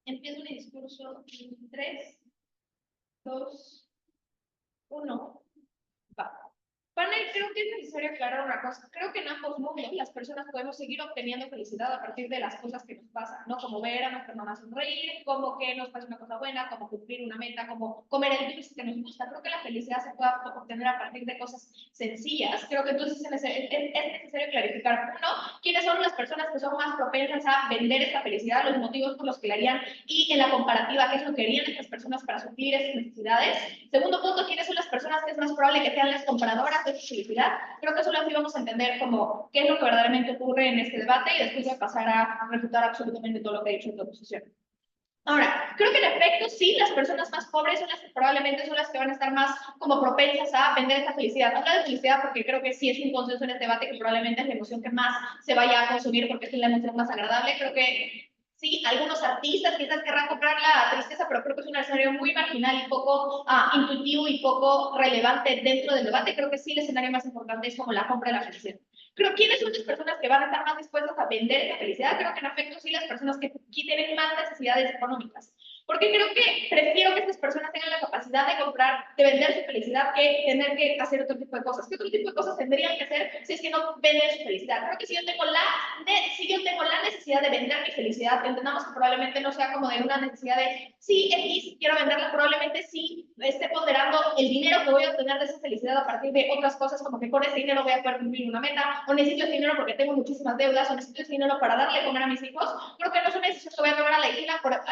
Empiezo mi discurso en 3, 2, 1. Va. Panel, creo que es necesario aclarar una cosa. Creo que en ambos mundos las personas podemos seguir obteniendo felicidad a partir de las cosas que nos pasan, ¿no? Como ver a nuestra mamá sonreír, como que nos pase una cosa buena, como cumplir una meta, como comer el dulce que nos gusta. Creo que la felicidad se puede obtener a partir de cosas sencillas. Creo que entonces es necesario clarificar, uno, quiénes son las personas que son más propensas a vender esta felicidad, los motivos por los que la harían y en la comparativa, qué es lo que harían estas personas para suplir esas necesidades. Segundo punto, quiénes son las personas que es más probable que sean las comparadoras de su felicidad. Creo que solo así vamos a entender como qué es lo que verdaderamente ocurre en este debate y después voy a pasar a refutar absolutamente todo lo que ha dicho en tu oposición. Ahora, creo que en efecto sí, las personas más pobres son las que probablemente son las que van a estar más como propensas a vender esta felicidad. Hablo de felicidad porque creo que sí es un consenso en este debate que probablemente es la emoción que más se vaya a consumir porque es la emoción más agradable. Creo que sí, algunos artistas quizás querrán comprar la tristeza, pero creo que es un escenario muy marginal y poco intuitivo y poco relevante dentro del debate. Creo que sí el escenario más importante es como la compra de la felicidad. Creo quiénes son las personas que van a estar más dispuestas a vender esa felicidad. Creo que en efecto sí las personas que tienen más necesidades económicas. Porque creo que prefiero que estas personas tengan la capacidad de comprar, de vender su felicidad, que tener que hacer otro tipo de cosas. ¿Qué otro tipo de cosas tendrían que hacer si es que no venden su felicidad? Creo que si yo tengo la necesidad de vender mi felicidad, entendamos que probablemente no sea como de una necesidad de, sí, X, quiero venderla, probablemente sí esté ponderando el dinero que voy a obtener de esa felicidad a partir de otras cosas, como que con ese dinero voy a poder cumplir una meta, o necesito ese dinero porque tengo muchísimas deudas, o necesito ese dinero para darle a comer a mis hijos. Creo que no son una decisión que voy a tomar a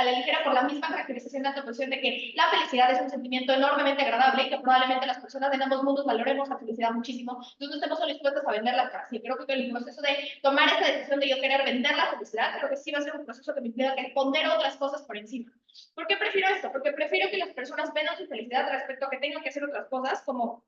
la ligera por la misma caracterización de autopercepción de que la felicidad es un sentimiento enormemente agradable y que probablemente las personas de ambos mundos valoremos la felicidad muchísimo, entonces no estemos dispuestos a venderla para sí. Creo que el proceso de tomar esta decisión de yo querer vender la felicidad, creo que sí va a ser un proceso que me implica que poner otras cosas por encima. ¿Por qué prefiero esto? Porque prefiero que las personas vendan su felicidad respecto a que tengan que hacer otras cosas, como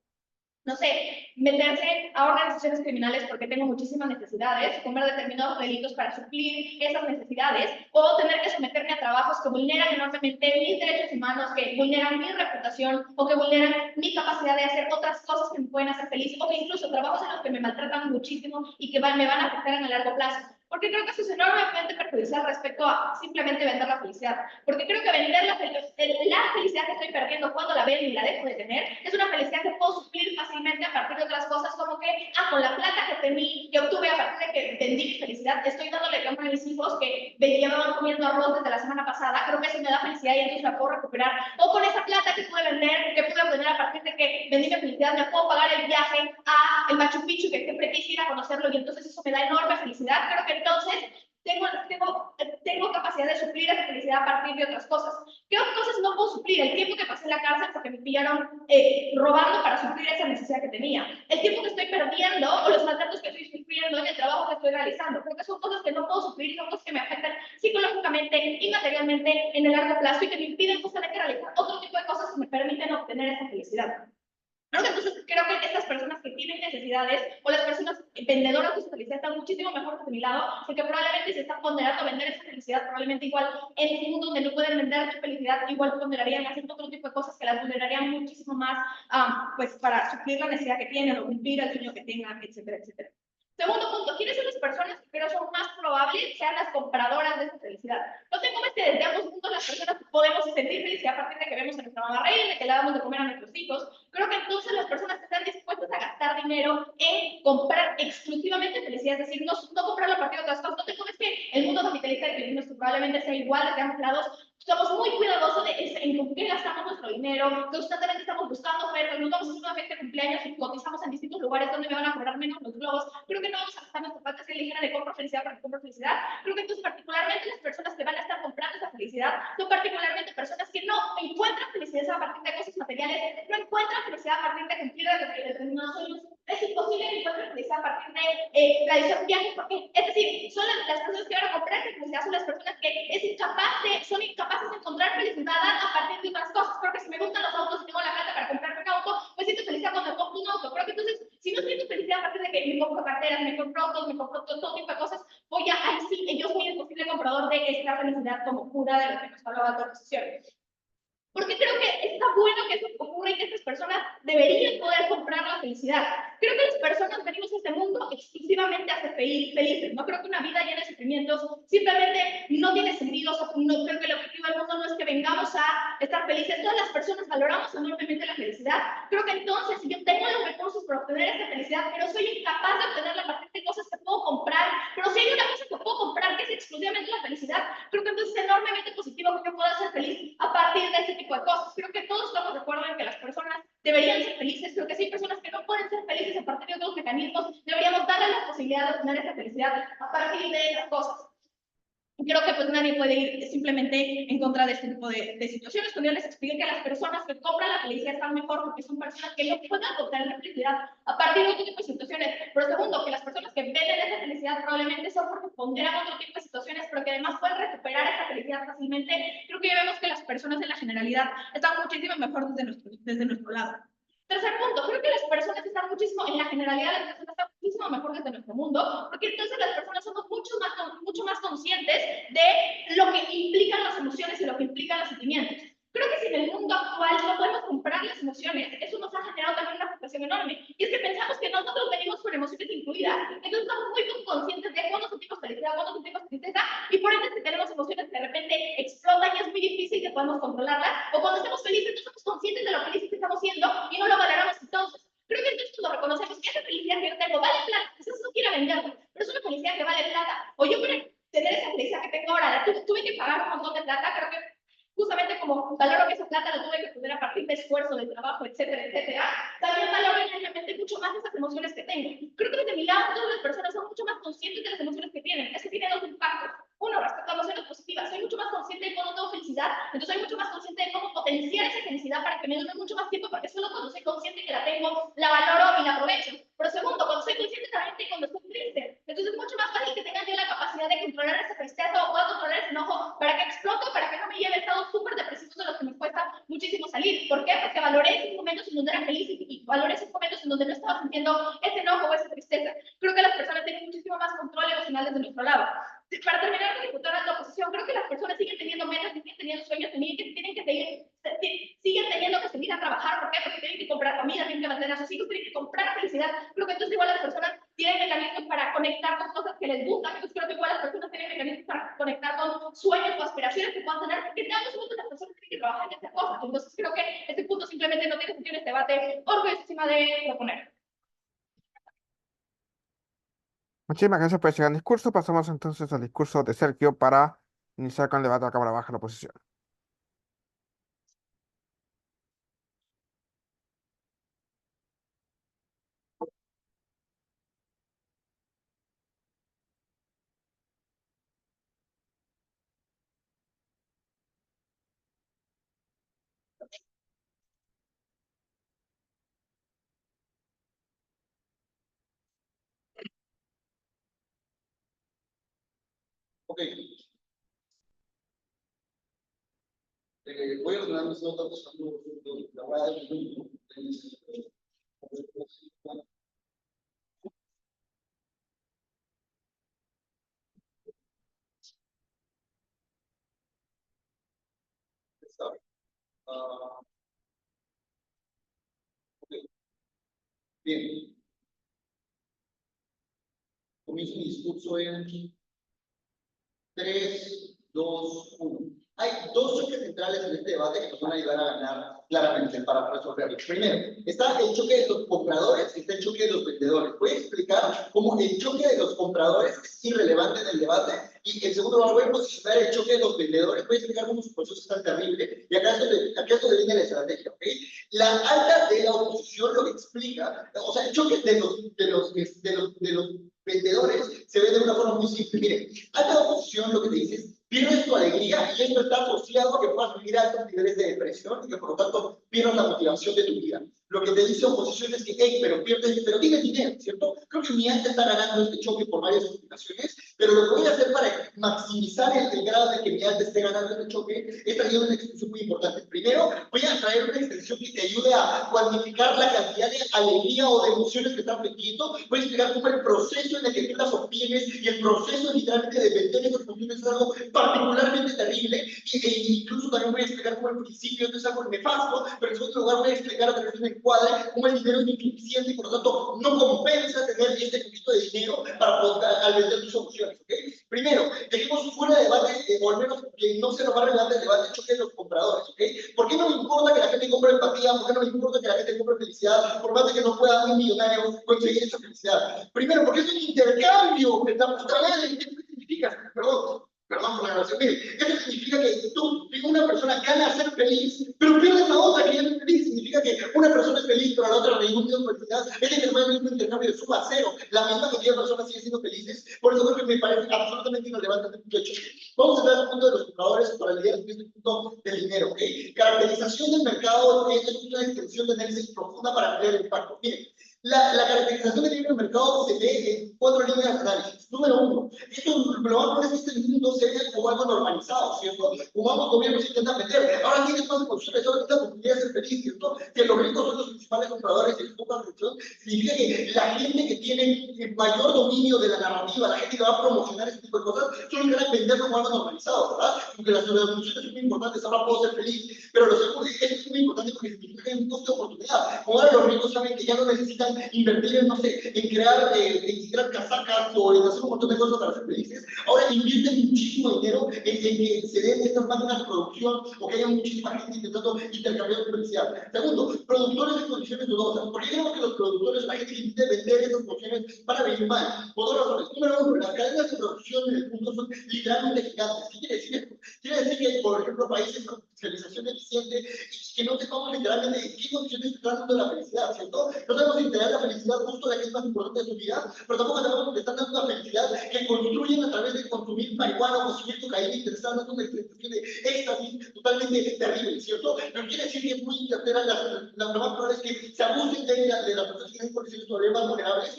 no sé, meterse a organizaciones criminales porque tengo muchísimas necesidades, comer determinados delitos para suplir esas necesidades, o tener que someterme a trabajos que vulneran enormemente mis derechos humanos, que vulneran mi reputación, o que vulneran mi capacidad de hacer otras cosas que me pueden hacer feliz, o que incluso trabajos en los que me maltratan muchísimo y que me van a afectar en el largo plazo. Porque creo que eso es enormemente perjudicial respecto a simplemente vender la felicidad. Porque creo que vender la felicidad que estoy perdiendo cuando la vendo y la dejo de tener, es una felicidad que puedo suplir fácilmente a partir de otras cosas, como que, con la plata que obtuve a partir de que vendí mi felicidad, estoy dándole de comer a mis hijos que me llevaban comiendo arroz desde la semana pasada, creo que eso me da felicidad y entonces la puedo recuperar. O con esa plata que pude vender, que pude obtener a partir de que vendí mi felicidad, me puedo pagar el viaje a el Machu Picchu, que siempre quise ir a conocerlo, y entonces eso me da enorme felicidad. Creo que entonces tengo capacidad de suplir esa felicidad a partir de otras cosas. ¿Qué otras cosas no puedo suplir? El tiempo que pasé en la cárcel porque me pillaron robando para suplir esa necesidad que tenía. El tiempo que estoy perdiendo o los maltratos que estoy sufriendo en el trabajo que estoy realizando. Creo que son cosas que no puedo suplir y son cosas que me afectan psicológicamente y materialmente en el largo plazo y que me impiden justamente realizar otro tipo de cosas que me permiten obtener esa felicidad. ¿No? Entonces, creo que estas personas que tienen necesidades o las personas vendedoras de su felicidad están muchísimo mejor que mi lado, porque probablemente se están ponderando a vender esa felicidad, probablemente igual en un mundo donde no pueden vender su felicidad, igual ponderarían haciendo otro tipo de cosas que las vulnerarían muchísimo más, pues para suplir la necesidad que tienen o cumplir el sueño que tengan, etcétera, etcétera. Segundo punto, ¿quiénes son las personas que creo son más probables sean las compradoras de esa felicidad? No tengo que desde ambos puntos las personas podemos sentir felicidad a partir de que vemos a nuestra mamá reír, de que le damos de comer a nuestros hijos. Creo que entonces las personas que están dispuestas a gastar dinero en comprar exclusivamente felicidad, es decir, no comprarlo a partir de otras cosas. No tengo que el mundo capitalista que vivimos probablemente sea igual de ambos lados. Somos muy cuidadosos en con qué gastamos nuestro dinero, constantemente estamos buscando ofertas, nos vamos a hacer una fiesta de cumpleaños y cotizamos en distintos lugares donde me van a cobrar menos los globos. Creo que no vamos a gastar nuestra parte que ligera de compra felicidad para que compro felicidad. Creo que entonces particularmente las personas que van a estar comprando esa felicidad son particularmente personas que no encuentran felicidad a partir de cosas materiales, no encuentran felicidad a partir de cumplir determinados sueños. Es imposible que encuentren felicidad a partir de realizar un viaje, porque, es decir, son las personas que van a comprar esa felicidad, son las personas que son incapaces de encontrar felicidad a partir de otras cosas. Creo que si me gustan los autos y tengo la plata para comprarme un auto, pues siento felicidad cuando me compro un auto. Creo que entonces, si no siento felicidad a partir de que me compro carteras, me compro autos, me compro todo tipo de cosas, voy a, ahí sí, yo soy el posible comprador de esta felicidad como pura de lo que nos hablaba de posiciones. Porque creo que está bueno que eso ocurra y que estas personas deberían poder comprar la felicidad. Creo que las personas venimos a este mundo exclusivamente a ser felices. No creo que una vida llena de sufrimientos simplemente no tiene sentido. No creo que el objetivo del mundo no es que vengamos a estar felices. Todas las personas valoramos enormemente la felicidad. Creo que entonces, si yo tengo los recursos para obtener esta felicidad, pero soy incapaz de obtenerla a partir de cosas que puedo comprar, pero si hay una cosa que puedo comprar que es exclusivamente la felicidad, creo que entonces es enormemente positivo que yo pueda ser feliz a partir de este tipo de cosas. Creo que todos estamos de acuerdo en que las personas deberían ser felices. Creo que si hay personas que no pueden ser felices a partir de otros mecanismos, deberíamos darles la posibilidad de obtener esa felicidad a partir de esas cosas. Creo que pues nadie puede ir simplemente en contra de este tipo de situaciones. Cuando yo les expliqué que las personas que compran la felicidad están mejor porque son personas que no pueden obtener la felicidad a partir de otro tipo de situaciones. Pero segundo, que las personas que venden esa felicidad probablemente son porque ponderan otro tipo de situaciones, pero que además pueden recuperar esa felicidad fácilmente. Creo que ya vemos que las personas en la generalidad están muchísimo mejor desde nuestro lado. Tercer punto, creo que las personas están muchísimo, en la generalidad las personas están muchísimo mejor desde nuestro mundo, porque entonces las personas somos mucho más conscientes de lo que implican las emociones y lo que implican los sentimientos. Creo que si en el mundo actual no podemos comprar las emociones, eso nos ha generado también una frustración enorme. Y es que pensamos que nosotros venimos con emociones incluidas, entonces estamos muy conscientes de cuándo sentimos felicidad, cuándo sentimos tristeza, y por ende si tenemos emociones que de repente explotan y es muy difícil que podamos controlarlas, o cuando estamos felices no somos conscientes de lo felices que estamos siendo y no lo valoramos entonces. Creo que entonces cuando reconocemos que esa felicidad que yo tengo vale plata, quizás no quiera venderla, pero es una felicidad que vale plata, o yo para tener esa felicidad que tengo ahora, tuve que pagar un montón de plata, creo que justamente como valoro que esa plata la tuve que poner a partir de esfuerzo, de trabajo, etcétera, etcétera, también valoro inmediatamente mucho más esas emociones que tengo. Creo que desde mi lado todas las personas son mucho más conscientes de las emociones que tienen. Es que tiene dos impactos. Uno, respecto a emociones positivas, felicidad para que me dure mucho más tiempo, porque solo cuando soy consciente que la tengo, la valoro y la aprovecho. Pero segundo, cuando soy consciente también cuando estoy triste. Entonces es mucho más fácil que tenga yo la capacidad de controlar esa tristeza o pueda controlar ese enojo para que explote, para que no me lleve a estados súper depresivos de los que me cuesta muchísimo salir. ¿Por qué? Porque valoré esos momentos en donde era feliz y valoré esos momentos en donde no estaba sintiendo ese enojo o esa tristeza. Creo que las personas tienen muchísimo más control emocional desde nuestro lado. Para terminar con disfrutar la oposición, creo que las personas siguen teniendo metas, siguen teniendo sueños, siguen teniendo que salir a trabajar. ¿Por qué? Porque tienen que comprar comida, tienen que mantener a sus hijos, tienen que comprar felicidad. Creo que entonces igual las personas tienen mecanismos para conectar con cosas que les gustan. Entonces creo que igual las personas tienen mecanismos para conectar con sueños o aspiraciones que puedan tener, porque en ambos momentos las personas tienen que trabajar en estas cosas. Entonces creo que este punto simplemente no tiene sentido en este debate orgullosísima de proponer. Muchísimas gracias por ese gran discurso. Pasamos entonces al discurso de Sergio para iniciar con el debate a la Cámara Baja de la oposición. Ok. Voy a ordenar mis notas buscando la web del Bien. Comienzo mi discurso en 3, 2, 1. Hay dos choques centrales en este debate que nos van a ayudar a ganar claramente para resolverlo. Primero, está el choque de los compradores y está el choque de los vendedores. Voy a explicar cómo el choque de los compradores es irrelevante en el debate y en segundo lugar voy a posicionar el choque de los vendedores. Voy a explicar cómo su proceso es tan terrible y acá es donde viene la estrategia. ¿Okay? La alta de la oposición lo que explica, o sea, el choque de los vendedores se ve de una forma muy simple. Miren, alta oposición lo que te dice es pierdes tu alegría y esto está asociado a que puedas vivir altos niveles de depresión y que por lo tanto pierdas la motivación de tu vida. Lo que te dice oposición es que, hey, pero tienes dinero, ¿cierto? Creo que mi alta está ganando este choque por varias explicaciones, pero lo que voy a hacer para maximizar el grado de que mi alta esté ganando este choque es traer una extensión muy importante. Primero, voy a traer una extensión que te ayude a cuantificar la cantidad de alegría o de emociones que estás metiendo. Voy a explicar cómo el proceso en el que tú las obtienes y el proceso literalmente de vender esas emociones es algo particularmente terrible, e incluso también voy a explicar cómo el principio no es algo nefasto, pero en segundo lugar voy a explicar a través de un encuadre cómo el dinero es insuficiente y por lo tanto no compensa tener este poquito de dinero para poder, al vender tus soluciones. ¿Okay? Primero, dejemos fuera de debate, o al menos que no se nos va a relevante el debate, choque de los compradores. ¿Okay? ¿Por qué no me importa que la gente compre empatía? ¿Por qué no me importa que la gente compre felicidad? Por más de que no pueda un millonario conseguir esa felicidad. Primero, porque es un intercambio. La puta madre, ¿qué significa? Perdón por la grabación. Mire, eso significa que una persona gana ser feliz, pero pierde la otra que ya no es feliz. Significa que una persona es feliz, pero la otra ningún tiene felicidad. Es literalmente un intercambio de suma cero. La misma cantidad de personas siguen siendo felices. Por eso creo que me parece absolutamente irrelevante este punto de choque. Vamos a entrar al punto de los compradores para lidiar con este punto del dinero. ¿Okay? Caracterización del mercado es una extensión de análisis profunda para crear el impacto. Miren, la caracterización del libre mercado se ve en 4 líneas de análisis. Número 1, esto lo van a poner este mundo se ve como algo normalizado, ¿cierto? Como ambos gobiernos intentan vender. Ahora tienes más opciones, ahora tienes la oportunidad de ser feliz, ¿cierto? Que los ricos son los principales compradores y les poca atención. Significa que la gente que tiene el mayor dominio de la narrativa, la gente que va a promocionar ese tipo de cosas, solo quieren vender como algo normalizado, ¿verdad? Porque las soluciones son muy importantes, ahora puedo ser feliz. Pero lo segundo, esto es muy importante porque significa que hay un costo de oportunidad. Como ahora los ricos saben que ya no necesitan invertir en, no sé, en crear casacas o en hacer un montón de cosas para ser felices. Ahora invierten muchísimo dinero en que se den estas máquinas de producción o que haya muchísima gente intentando intercambiar su felicidad. Segundo, productores en condiciones dudosas. ¿Por qué creemos que los productores, la gente que intenta vender esas condiciones van a vivir mal? Por dos razones. Número uno, las cadenas de producción en el mundo son literalmente gigantes. ¿Qué quiere decir esto? Quiere decir que hay, por ejemplo, países con fiscalización eficiente y que no sepamos literalmente en qué condiciones está dando la felicidad, ¿cierto? No sabemos si te da la felicidad justo la que es más importante de su vida, pero tampoco sabemos si te están dando una felicidad que construyen a través de consumir marihuana o consumir cocaína interesada, es una sensación de éxtasis totalmente terrible, ¿cierto? Pero quiere decir que es muy certera, lo más probable es que se abusen de las personas que tienen condiciones todavía más vulnerables,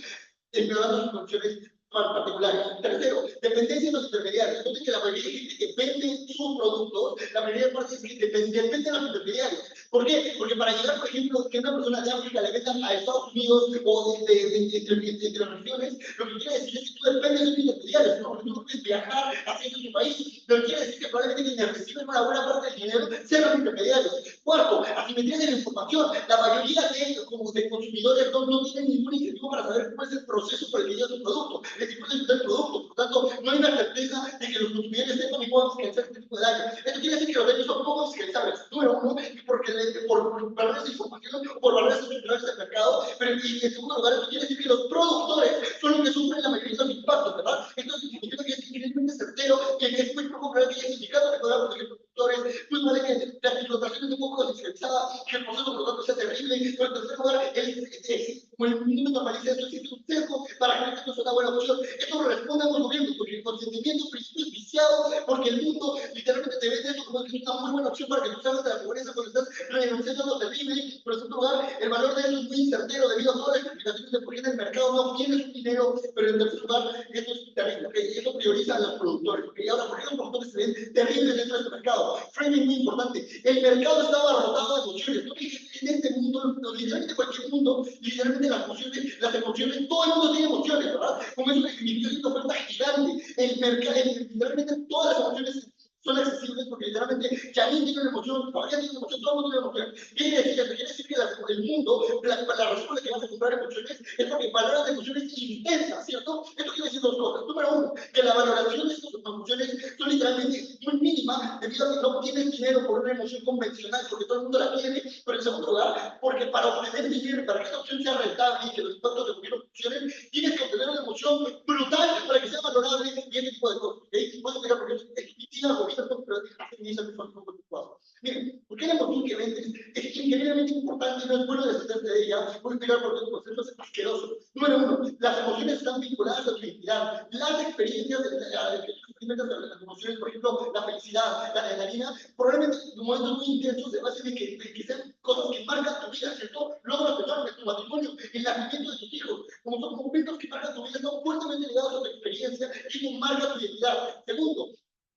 empeorando sus condiciones particulares. Tercero, dependencia de los intermediarios. Entonces, que la mayoría de gente que vende sus productos, la mayoría de partes es que depende de los intermediarios. ¿Por qué? Porque para llegar, por ejemplo, que una persona de África le venda a Estados Unidos o entre las regiones, lo que quiere decir es que tú dependes de los intermediarios, ¿no? Porque tú no puedes viajar hacia tu país, pero quiere decir que probablemente quienes reciben una buena parte del dinero sean los intermediarios. Cuarto, asimetría de la información. La mayoría de consumidores no tienen ningún incentivo para saber cómo es el proceso por el que llega su producto. Les importa el producto, por tanto, no hay una certeza de que los consumidores sepan y puedan fiscalizar este tipo de daños. Esto quiere decir que los daños son poco fiscalizables. Número uno, por barreras de información, por barreras estructurales del mercado, pero en segundo lugar, esto quiere decir que los productores son los que sufren la mayoría de los impactos, ¿verdad? Esto significa que es increíblemente certero, que es muy poco probable que haya sindicatos que puedan proteger los productores, muy vale que la explotación es un poco fiscalizada, que el proceso por lo tanto sea terrible, pero en tercer lugar, como el mundo normaliza esto, existe un sesgo para que esto sea una buena opción. Esto responde a los gobiernos, porque el consentimiento en principio es viciado, porque el mundo literalmente te vende esto como que es una muy buena opción para que tú salgas de la pobreza cuando estás renunciando a lo terrible. Pero en segundo lugar, el valor de esto es muy incertero debido a todas las explicaciones de por qué en el mercado no obtienes un dinero, pero en tercer lugar, esto es terrible, ¿okay? Eso prioriza a los productores, ¿okay? Y ahora, ¿por qué los productores se ven terribles dentro de este mercado? Framing muy importante. El mercado estaba abarrotado de emociones. ¿No? En este mundo, literalmente cualquier mundo, literalmente las emociones, todo el mundo tiene emociones, ¿verdad? Como eso significa una oferta gigante. El mercado, literalmente todas las emociones son accesibles porque literalmente Janine tiene una emoción, Fabián tiene una emoción, todo el mundo tiene una emoción. ¿Qué quiere decir? Quiere decir que el mundo, la razón por la que vas a comprar emociones es porque valoras de emociones intensas, ¿cierto? Esto quiere decir dos cosas. Número uno, que la valoración de estas emociones son literalmente muy mínima debido a que no tienes dinero por una emoción convencional, porque todo el mundo la tiene, pero en segundo lugar, porque para obtener dinero, para que esta opción sea rentable y que los impactos de gobierno funcionen, tienes que obtener una emoción brutal para que sea valorable y este tipo de cosas. ¿Okay? Voy a explicar por qué es mitiga gobierno, pero hacen esa misma cosa. Miren, ¿por qué la emoción que vendes es increíblemente importante y no es bueno deshacerse de ella? Voy a explicar por qué el proceso es asqueroso. Número uno, las emociones están vinculadas a tu identidad. Las experiencias que tú experimentas las emociones, por ejemplo, la felicidad, la adrenalina, probablemente momentos muy intensos de base de que sean cosas que marcan tu vida, ¿cierto? Logros enormes, tu matrimonio, el nacimiento de tus hijos, como son momentos que marcan tu vida, están fuertemente ligados a tu experiencia y que marcan tu identidad. Segundo,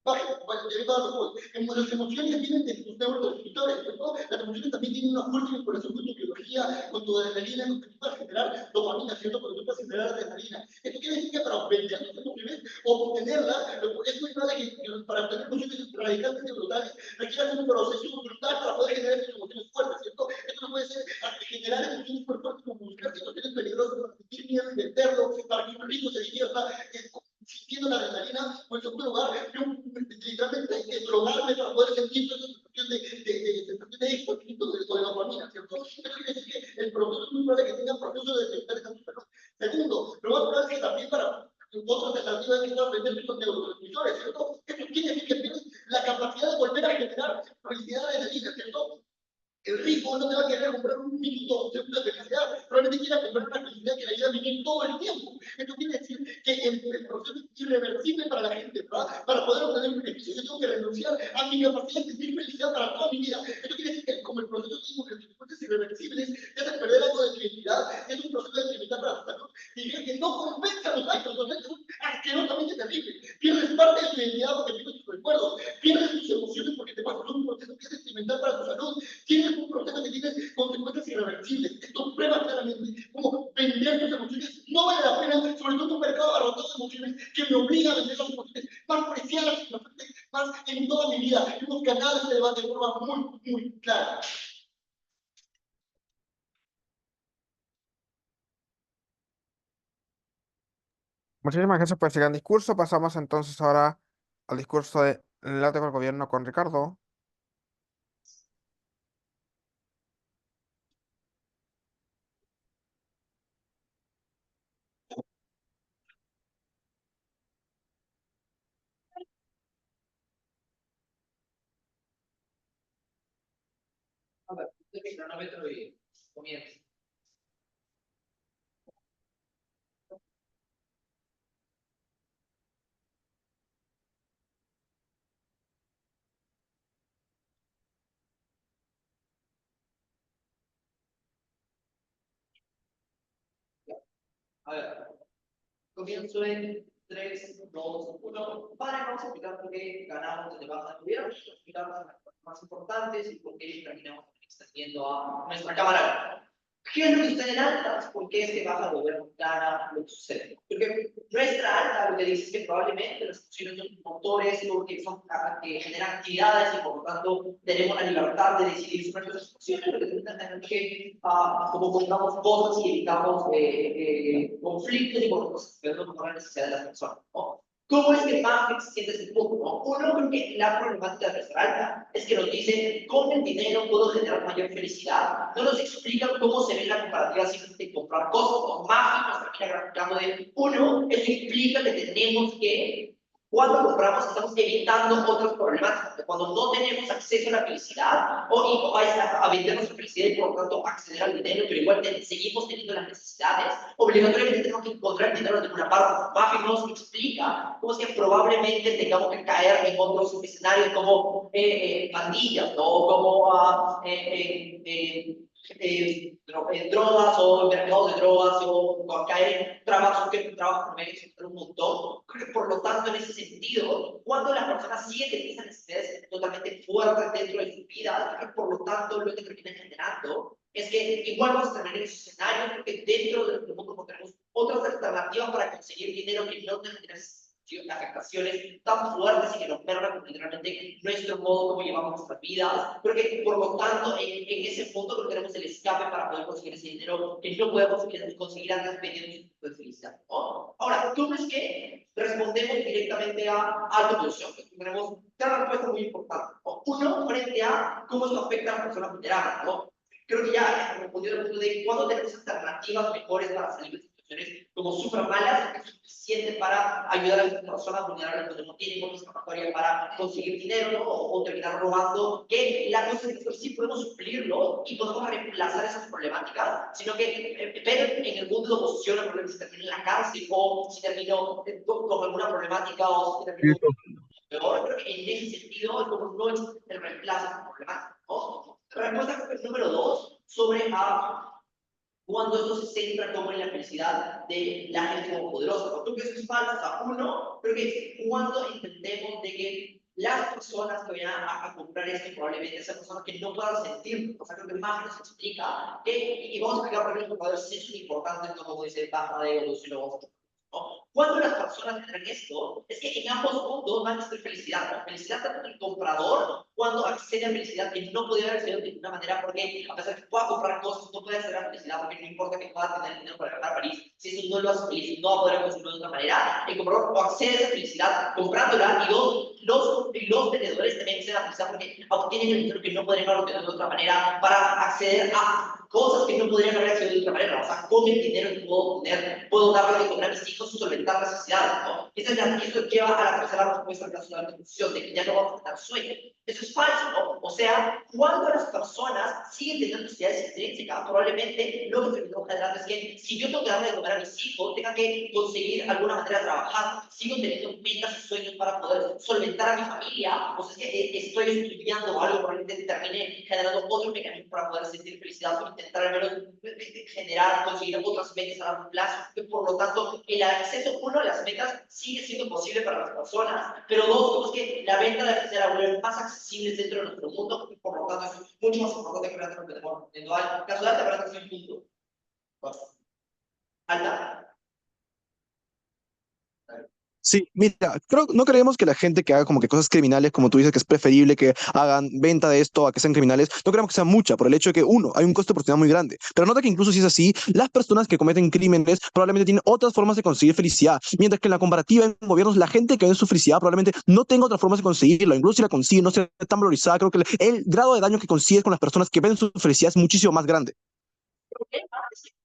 las emociones vienen de tus neurotransmisores, ¿cierto? Las emociones también tienen una fuerte vinculación con tu biología, con tu adrenalina, con que tú puedas generar dopamina, ¿cierto? Porque tú puedes generar adrenalina. Esto quiere decir que para obtener tus emociones o obtenerlas, es muy probable que para obtener emociones radicalmente brutales requieras un proceso brutal para poder generar esas emociones fuertes, ¿cierto? Esto no puede ser generar emociones fuertes como buscar situaciones peligrosas para sentir miedo y venderlo, para que un rico se divierta, sintiendo la adrenalina, o en segundo lugar, yo literalmente hay que drogarme para poder sentir toda esa sensación de éxito o de dopamina, ¿cierto? Esto quiere decir que el proceso es muy probable que tenga proceso de detectar esta situación. Segundo, lo más probable es que también para otra alternativa es que puedas vender estos neurotransmisores, ¿cierto? Esto quiere decir que tienes la capacidad de volver a generar felicidad adrenalina, ¿cierto? El rico no te va a querer comprar un minuto o un segundo de felicidad, probablemente quiera comprar una felicidad que le ayuda a vivir todo el tiempo. Esto quiere decir que el proceso es irreversible para la gente, ¿verdad? Para poder obtener un beneficio, yo tengo que renunciar a mi capacidad de sentir felicidad para toda mi vida. Esto quiere decir que como el proceso mismo que consecuencias irreversibles te hace perder algo de tu identidad, es un proceso de debilitar para tu salud, y que no compensa los actos, los actos son asquerosamente terribles. Pierdes parte de tu identidad porque pierdes tus recuerdos, pierdes tus emociones porque te pasas un proceso que es experimental para tu salud, tienes un proceso que tiene consecuencias irreversibles. Esto prueba claramente cómo vender tus emociones no vale la pena, sobre todo en un mercado abarrotado de emociones que me obliga a vender las emociones más preciadas y más en toda mi vida. Hemos ganado este debate de forma muy clara. Muchísimas gracias por ese gran discurso. Pasamos entonces ahora al discurso de Late con el Gobierno con Ricardo. el cronómetro y comienza. A ver, comienzo en 3, 2, 1. Vale, vamos a explicar por qué ganamos desde baja de gobierno, explicar las cosas más importantes y por qué terminamos extendiendo a nuestra cámara. ¿Qué es lo que sucede en altas? ¿Por qué es que baja de gobierno gana lo que sucede? Porque nuestra alta lo que dice es que probablemente las funciones son motores que, que generan actividades y por lo tanto tenemos la libertad de decidir sobre nuestras funciones, lo que significa que como compramos cosas y evitamos conflictos y por lo tanto no la necesidad de las personas, ¿no? ¿Cómo es que Buffett siente ese punto? ¿No? Uno, creo que la problemática de nuestra alta es que nos dice, con el dinero puedo generar mayor felicidad. No nos explican cómo se ve la comparativa simplemente de comprar cosas. Con Buffett nos termina graficando de, uno, eso implica que tenemos que, cuando compramos, estamos evitando otros problemas. Cuando no tenemos acceso a la felicidad, o a vender nuestra felicidad y por lo tanto acceder al dinero, pero igual seguimos teniendo las necesidades, obligatoriamente tenemos que encontrar el dinero de alguna parte. Buffett nos explica cómo es que probablemente tengamos que caer en otros escenarios como pandillas, ¿no? Como drogas o mercados de drogas o caer en trabajos que trabajan un montón. Creo que por lo tanto, en ese sentido, cuando las personas siguen teniendo esas necesidades totalmente fuertes dentro de su vida, creo que por lo tanto lo que termina generando es que igual vamos a tener en esos escenarios, porque dentro de nuestro mundo tenemos otras alternativas para conseguir dinero que no tendrán afectaciones tan fuertes y que nos merman literalmente nuestro modo como llevamos nuestras vidas. Creo que por lo tanto en ese punto creo que tenemos el escape para poder conseguir ese dinero que no podemos conseguir antes vendiendo su de felicidad, ¿no? Ahora, ¿cómo es que respondemos directamente a autoproducción? Tenemos tres respuestas muy importantes, ¿no? Uno, frente a cómo esto afecta a las personas vulnerables, ¿no? Creo que ya respondió el punto de cuándo tenemos alternativas mejores para salir de situaciones como súper malas, que es suficiente para ayudar a las personas vulnerables cuando no tienen otra escapatoria para conseguir dinero, ¿no? O terminar robando, que la cosa es que nosotros sí podemos suplirlo y podemos reemplazar esas problemáticas, sino que ver en el mundo de oposición a problemas si termino en la cárcel o si termino con alguna problemática o si termino peor. Creo que en ese sentido el como no es el reemplazo de problemática, ¿no? Respuesta número 2 sobre cuando esto se centra como en la felicidad de la gente como poderosa. ¿No? Creo que eso es falso. O sea, uno, creo que es cuando entendemos de que las personas que vayan a comprar esto probablemente sean personas que no puedan sentir. O sea, creo que más nos explica que, y vamos a explicar por qué los jugadores sí son importantes, como dice baja de evolución. ¿No? Cuando las personas tendrán esto, es que en ambos mundos van a tener felicidad. ¿No? Felicidad tanto el comprador cuando accede a felicidad que no podía haber accedido de ninguna manera, porque a pesar de que pueda comprar cosas, no puede acceder a felicidad, porque no importa que pueda tener dinero para viajar a París, si eso no lo hace feliz, no va a poder consumirlo de otra manera. El comprador o accede a esa felicidad comprándola, y los vendedores también acceden a la felicidad porque obtienen el dinero que no podrían haber obtenido de otra manera para acceder a cosas que no podrían haber accedido de otra manera. O sea, con el dinero que puedo obtener, puedo darle de comer a mis hijos y solventar las necesidades, ¿no? Eso lleva a la tercera respuesta de la ciudad de discusión, de que ya no vamos a tener sueño. Eso es falso, ¿no? O sea, cuando las personas siguen teniendo necesidades intrínsecas, probablemente lo que terminamos generando es que si yo tengo que darle de comer a mis hijos, tenga que conseguir alguna manera de trabajar, sigo teniendo metas y sueños para poder solventar a mi familia, o sea, es que estoy estudiando algo, probablemente termine generando otro mecanismo para poder sentir felicidad o intentar al menos generar, conseguir otras metas a largo plazo, que por lo tanto el acceso, uno, a las metas sigue siendo posible para las personas, pero dos, que la venta de felicidad es más accesibles dentro de nuestro mundo, y por lo tanto es mucho más importante que lo que tenemos viendo ahí. Casualidad te parece que es un punto. Alta. Sí, mira, no creemos que la gente que haga como que cosas criminales, como tú dices, que es preferible que hagan venta de esto a que sean criminales, no creemos que sea mucha, por el hecho de que, uno, hay un costo de oportunidad muy grande. Pero nota que incluso si es así, las personas que cometen crímenes probablemente tienen otras formas de conseguir felicidad, mientras que en la comparativa en gobiernos, la gente que ve su felicidad probablemente no tenga otras formas de conseguirlo, incluso si la consigue, no sea tan valorizada. Creo que el grado de daño que consigues con las personas que ven su felicidad es muchísimo más grande.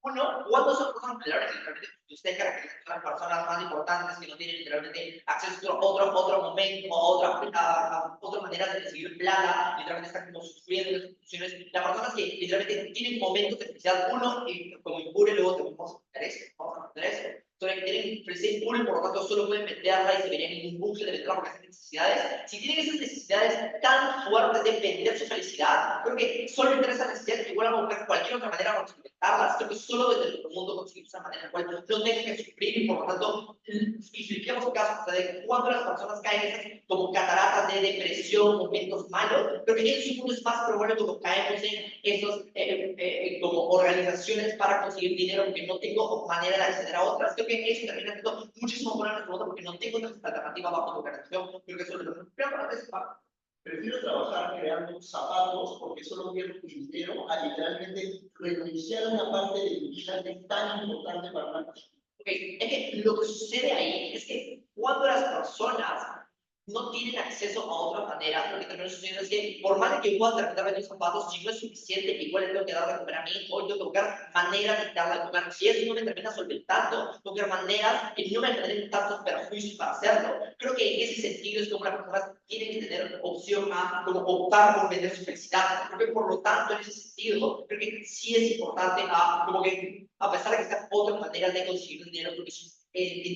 Uno, cuando son personas menores, literalmente, usted caracteriza a las personas más importantes que no tienen literalmente acceso a otro momento, a otra manera maneras de conseguir plata, literalmente están como sufriendo las instituciones. Las personas que literalmente tienen momentos de felicidad, uno, como impure, luego tenemos interés, son que tienen felicidad impure, por lo tanto solo pueden venderla y se verían en un bucle de venderla porque tienen necesidades. Si tienen esas necesidades tan fuertes de vender su felicidad, creo que solo interesa necesidades que igual a buscar cualquier otra manera para solventarlas. Creo que solo desde nuestro mundo conseguimos una manera en la cual no tengan que sufrir y por lo tanto, y expliquemos el caso de cuando las personas caen en esas como cataratas de depresión, momentos malos, creo que en su mundo es más probable cuando caemos en esos como organizaciones para conseguir dinero porque no tengo manera de acceder a otras. Creo que eso termina siendo muchísimo más pregunta porque no tengo otra alternativa bajo mi organización. Creo que eso es lo que prefiero trabajar creando zapatos porque solo pierdo mi dinero a literalmente renunciar a una parte de mi vida que es tan importante para una persona. Okay. Es que lo que sucede ahí es que cuando las personas no tienen acceso a otras maneras, lo que termina sucediendo es que por más de que pueda terminar vendiendo zapatos, si no es suficiente, igual le tengo que dar de comer a mí, o tengo que buscar maneras de darle de comer. Si eso no me termina solventando, tengo que buscar maneras que no me generen tantos perjuicios para hacerlo. Creo que en ese sentido es como las personas tienen que tener opción a como optar por vender su felicidad. Creo que por lo tanto, en ese sentido, creo que sí es importante como que, a pesar de que estas otras maneras de conseguir dinero, porque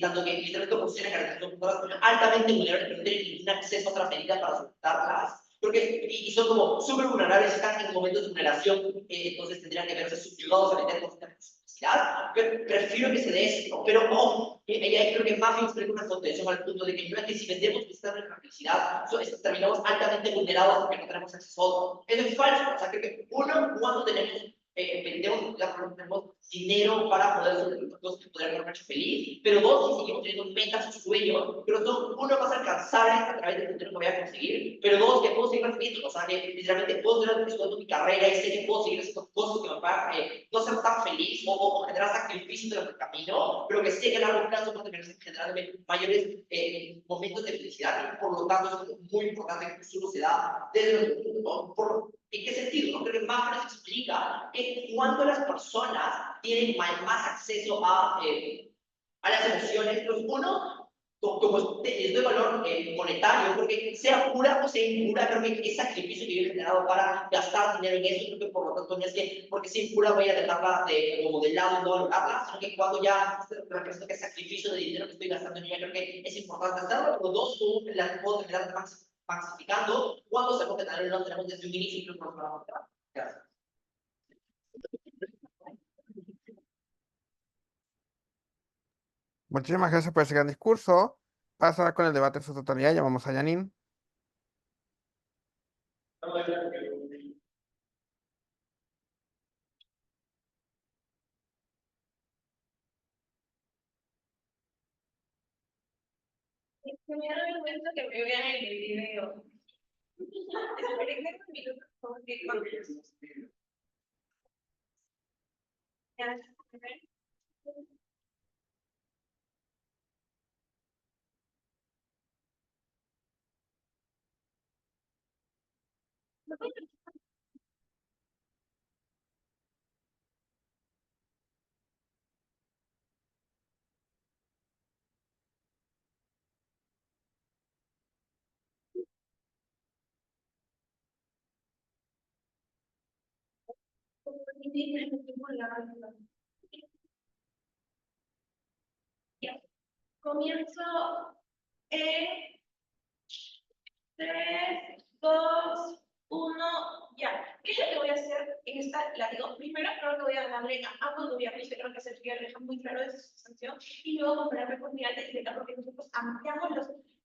tanto que literalmente funcionan características personas altamente vulnerables que no tienen ningún acceso a otras medidas para soltarlas. Porque, y son como súper vulnerables, están en momentos de vulneración, entonces tendrían que verse subyugados a vender con necesidad. Prefiero que se dé esto, pero no, creo que más bien explica una contención al punto de que no es que si vendemos nuestra felicidad, terminamos altamente vulnerados porque no tenemos acceso a otro. Eso es falso, o sea, creo que uno, cuando tenemos tenemos dinero para poder habernos hecho feliz, pero dos, si seguimos teniendo metas o sueños, pero son, uno, más alcanzables a través del dinero que voy a conseguir, pero dos, que puedo seguir recibiendo, o sea, que literalmente puedo seguir estudiando mi carrera y sé que puedo seguir haciendo cosas que me van a no ser tan feliz o generar sacrificios durante el camino, pero que sé que a largo plazo puedo terminar generando mayores momentos de felicidad, y por lo tanto es muy importante que eso se da desde ¿en qué sentido? ¿No? Creo que más nos explica que cuando las personas tienen más acceso a las emociones, pues uno, como les doy valor monetario, porque sea pura o sea impura, creo que es sacrificio que yo he generado para gastar dinero en eso, creo que por lo tanto no es que porque sea impura voy a dejarla como de lado y no valorarla, sino que cuando ya representa que sacrificio de dinero que estoy gastando en ella, creo que es importante hacerlo, pero dos, la puedo terminar maxificando cuando sabemos que también lo tenemos desde un inicio y no nos vamos a gracias. Muchísimas gracias por ese gran discurso. Pasa con el debate en su totalidad. Llamamos a Janine. Me da vergüenza que me vean en el video. Esperen un minuto porque cuando... Comienzo en 3, 2, 1, ya. ¿Qué es lo que voy a hacer en esta látigo? Primero, creo que voy a darle a ambos gobiernos, que creo que se deja muy claro de su sanción, y luego compararme con mi alta directa, porque nosotros ampliamos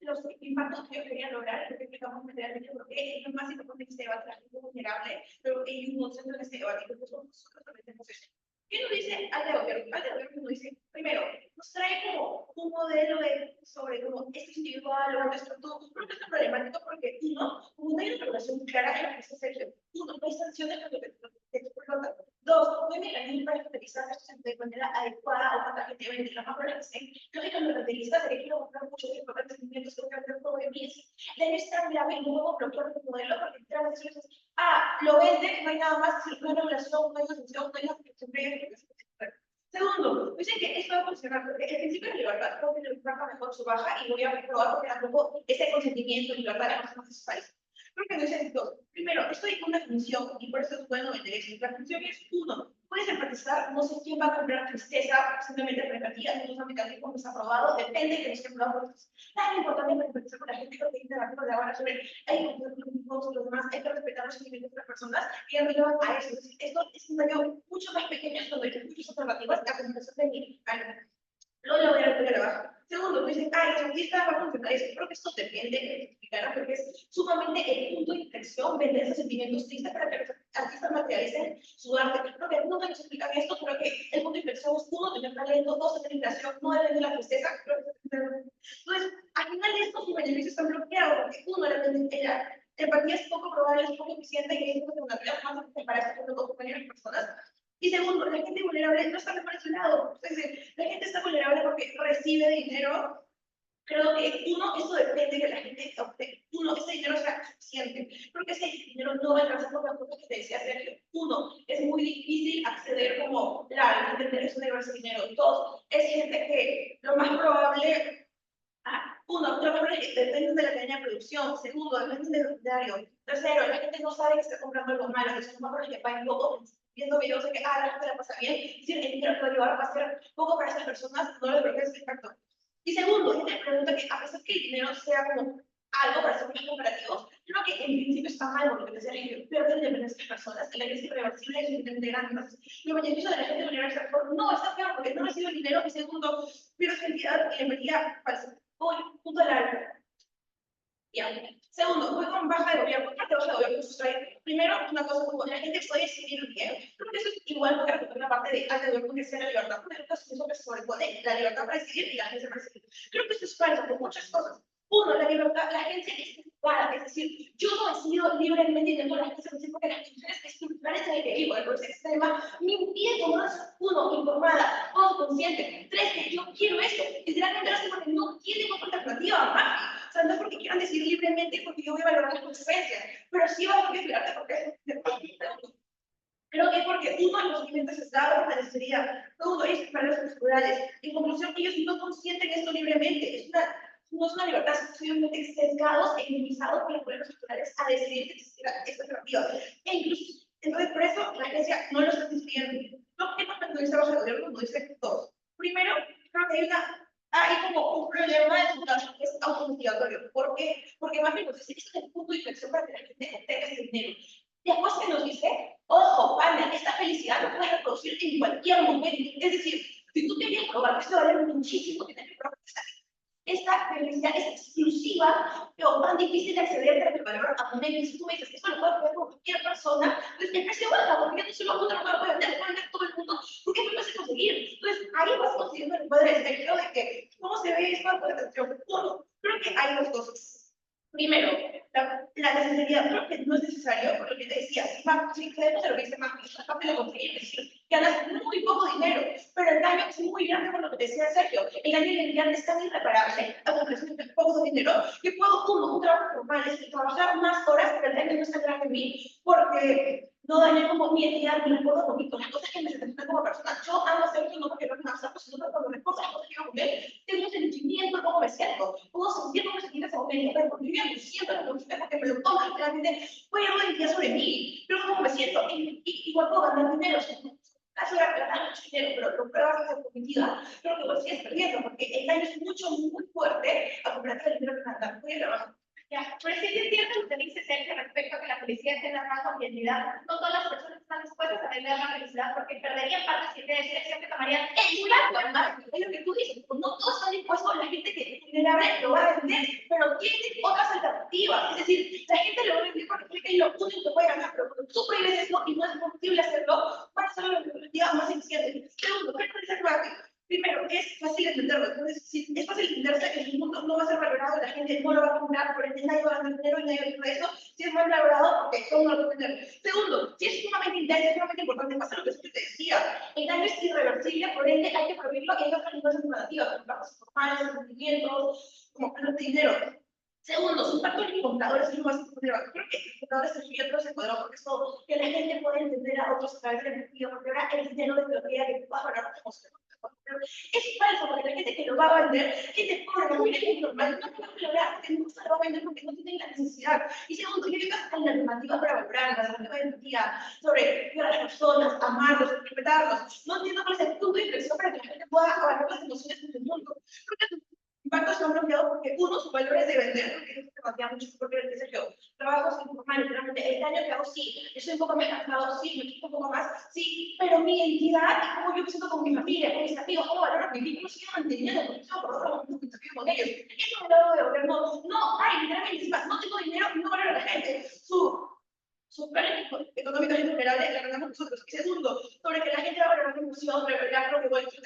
los impactos que yo quería lograr, lo que explicamos materialmente, porque es lo más importante que este debate, la gente vulnerable, pero que hay un consenso en este debate, porque nosotros también tenemos eso. ¿Qué nos dice Alta de Gobierno? Alta de Gobierno nos dice, primero, nos trae como un modelo sobre cómo esto es individual o esto todo. Creo que es problemático porque, uno, como no hay una regulación clara en la que se hace, uno, no hay sanciones cuando te explotan. Dos, no hay mecanismo para caracterizar esto de manera adecuada o cuánta gente vende. La más probable es que los caracteristas se quiero buscar muchos de los sentimientos que voy a hacer todo de mí. Debe estar grave y no puedo bloquear el modelo porque literalmente veces, lo vende, no hay nada más, no hay regulación, no hay sanción, no hay una segundo, dicen que esto va a funcionar porque el principio de libertad creo que le baja mejor su baja y voy a probar porque tampoco ese consentimiento y libertad es más necesario. Creo que no es dos. Primero, estoy con una función y por eso es bueno el derecho. La función es uno. Puedes empatizar, no sé quién va a comprar tristeza, simplemente por empatía, no es mecanismo que está aprobado, depende de que esté aprobado. Tan importante para empatizar con la gente, creo que hay narrativa de ahora sobre hay que cumplir con los demás, hay que respetar los sentimientos de las personas y arriba a eso. Es decir, esto es un daño mucho más pequeño donde hay muchas alternativas a comunicación de mi luego le voy a poner abajo. Segundo, me dicen, ay, el artista va a funcionar eso. Creo que esto depende de explicar, porque es sumamente el punto de inflexión vender esos sentimientos tristes para que los artistas materialicen su arte. Creo que nunca nos explican esto, creo que el punto de inflexión es uno, tener talento, dos, tener inflación, no depende de la tristeza. Entonces, al final estos beneficios están bloqueados, porque uno, la empatía es poco probable, es poco eficiente y hay una alternativa más para este punto con compañeras personas. Y segundo, la gente vulnerable no está relacionado. Es decir, la gente está vulnerable porque recibe dinero. Creo que uno, eso depende de que la gente obtenga. Uno, ese dinero sea suficiente. Creo que ese dinero no va a alcanzar por las cosas que te decía Sergio. Uno, es muy difícil acceder como la entender eso de ese dinero. Dos, es gente que lo más probable uno, depende de la cadena de producción. Segundo, depende del diario. Tercero, la gente no sabe que está comprando algo malo. Que son más que pagan poco viendo videos de que la gente la pasa bien. Y si el dinero que va a llevar va a ser poco para esas personas, no les creo que es impacto. Y segundo, gente me pregunta que a pesar que el dinero sea como algo para ser más comparativos, creo que en principio está mal, porque decía que pierden dependencia de personas, que la crisis irreversible es simplemente grande. Lo beneficio de la gente vulnerable no está peor porque no recibe el dinero. Y segundo, pierde su identidad y empatía falsa. Voy, punto de la bien. Segundo, voy con baja de gobierno. ¿Qué baja de gobierno sustrae? Primero, una cosa como la gente puede decidir bien. Creo que eso es igual porque una parte de alta de gobierno que sea la libertad. Porque es eso que se sobrepone la libertad para decidir y la agencia para decidir. Creo que esto es falso por muchas cosas. Uno, la libertad, la agencia es igual, es decir, yo no decido libremente y tengo la agencia para decir porque las decisiones estructurales en el que vivo, el proceso extrema, me impide tomar, uno, informada, consciente. Tres, que yo quiero esto. Literalmente lo hace porque no tiene otra alternativa, mágica. O sea, no es porque quieran decir libremente, porque yo voy a valorar las consecuencias, pero sí va a explicarte por qué. Creo que es porque uno de los alimentos es dado la necesidad, todo es valores culturales. En conclusión, ellos no consienten esto libremente. No es una libertad, son simplemente sesgados e inmunizados por los valores culturales a decidir que existirá esta alternativa. E incluso, entonces, por eso la agencia no lo está decidiendo. No que no dice bajo el gobierno, no dice todos. Primero, creo que hay como un problema de educación que es automotivatorio. ¿Por qué? Porque más bien, este es el punto de inflexión para que la gente obtenga ese dinero. Después se nos dice, ojo, pana, esta felicidad lo puedes reproducir en cualquier momento. Es decir, si tú querías probar que esto vale muchísimo, tienes que probar esta felicidad es exclusiva, pero tan difícil de acceder para que el valor a poner. Y si tú me dices que esto lo puede poner con cualquier persona, pues el precio baja, porque ya no solo uno lo puede vender, puede vender todo el mundo, porque es muy fácil conseguir. Entonces, ahí vas consiguiendo el cuadro de creo de que, ¿cómo se ve esto de atención? Uno, creo que hay dos cosas. Primero, la necesidad creo que no es necesario, por lo que te decía, si creemos en lo que dice Marco, es fácil de conseguir, es decir, ganas muy poco dinero, pero el daño es muy grande, por lo que te decía Sergio, el daño de identidad es tan irreparable, a comparación de poco dinero, que puedo, un trabajo normal, es decir, trabajar más horas, pero el daño no es tan grande en mí, porque no dañé como mi identidad, ni me acuerdo poquito, las cosas que me sentimentan como persona. Yo amo a Sergio no porque no me absorbo, sino porque cuando me cosas, las cosas que hago con él, tengo un sentimiento de cómo me siento, puedo sentir cómo me sentí en ese momento, pero porque yo ya me siento en lo que porque me lo tomo literalmente, puedo identidad sobre mí, pero cómo me siento, igual puedo ganar dinero, caso de ganar mucho dinero, pero lo pruebas de cognitiva, creo que lo sigues perdiendo, porque el daño es muy fuerte a comparación del dinero que ganar. Voy a trabajar. Ya, pero sí es cierto lo que dice Sergio respecto a que la felicidad tenga más objetividad. No todas las personas están dispuestas a vender la felicidad porque perderían parte si te decía que tomarían el blanco, además, es lo que tú dices. No todos están dispuestos, la gente que es vulnerable lo va a vender, pero tiene otras alternativas. Es decir, la gente lo va a vender porque es lo único que puede ganar, pero cuando tú prohíbes eso y no es posible hacerlo, va a ser la alternativa más eficiente. Segundo, ¿qué es el rápido? Primero, es fácil entenderlo. Entonces, si es fácil entenderse que el mundo no va a ser valorado, la gente no lo va a comprar, por ende nadie va a ganar dinero y nadie va a comprar eso. Si es mal valorado, porque todo mundo lo puede tener. Segundo, si es sumamente intenso, es sumamente importante, pasa lo que yo te decía. El daño es irreversible, por ende hay que prohibirlo y hay otras alternativas, como trabajos formales, emprendimientos, como planes de dinero. Segundo, su impacto en los compradores es lo más importante. Creo que los compradores es otro se cuadró porque es todo que la gente puede entender a otros a través de la energía, porque ahora el dinero desbloquea que tú vas a hablar como se Pero es falso, porque la gente que lo va a vender, gente pobre, la familia es normal, no lo va a lograr, porque no se lo va a vender porque no tienen la necesidad. Y segundo, yo digo alternativas para valorar, la alternativa de empatía, sobre cuidar a las personas, amarlos, respetarlos. No entiendo cuál es el punto de inflexión para que la gente pueda valorar las emociones en el mundo. Creo que sus impactos se han bloqueado porque uno, sus valores de vender, porque eso se plantea mucho, porque el Sergio, trabajo informal, realmente el daño que hago, sí, estoy un poco más cansado, sí, me quito un poco más, sí, pero mi identidad y cómo yo me siento con mi familia, con mis amigos, cómo valoro mi vínculo, sigo manteniendo, porque tengo por otro momento que estoy con ellos. Eso me lo de gobierno, no hay, literalmente, encima, no tengo dinero y no valoro a la gente. Sus planes económicos innumerables la ganamos nosotros. Y segundo, sobre que la gente va a valorar la emoción, revelar lo que voy a decir,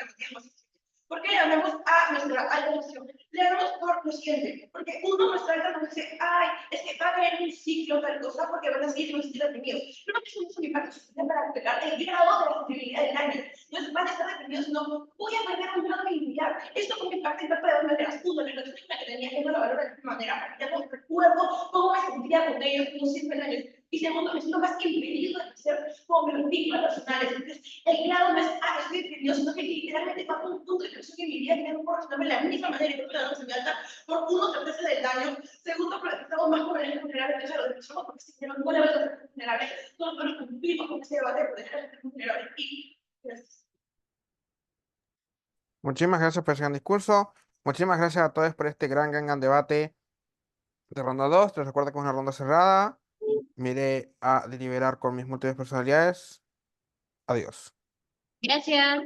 ¿por qué le hablamos a nuestra alta emoción? Le hablamos por lo siguiente, porque uno nuestra alta nos dice, ay, es que va a haber un ciclo tal cosa porque van a seguir los estilos deprimidos. No es un impacto suficiente para explicar el grado de la sensibilidad del daño. No es van a estar deprimidos, no voy a perder un grado de identidad. Esto con mi impacto de dos maneras. Uno, la relación que tenía que no la valoro de la misma manera, ya no recuerdo cómo me sentía con ellos en los 5 años. Y segundo, me siento más impedido de hacer como mis vínculos personales. Entonces, el grado no es, estoy deprimido, sino que literalmente va a un punto de creación en mi vida que no puedo relacionarme de la misma manera y por eso se me alta. Por uno, certeza del daño. Segundo, porque estamos más vulnerables a los depresión, porque si no le vas a ser vulnerable, nosotros cumplimos con ese debate de dejar de ser vulnerables. Y gracias. Muchísimas gracias por ese gran discurso. Muchísimas gracias a todos por este gran debate de ronda 2. Les recuerdo que es una ronda cerrada. Me iré a deliberar con mis múltiples personalidades. Adiós. Gracias.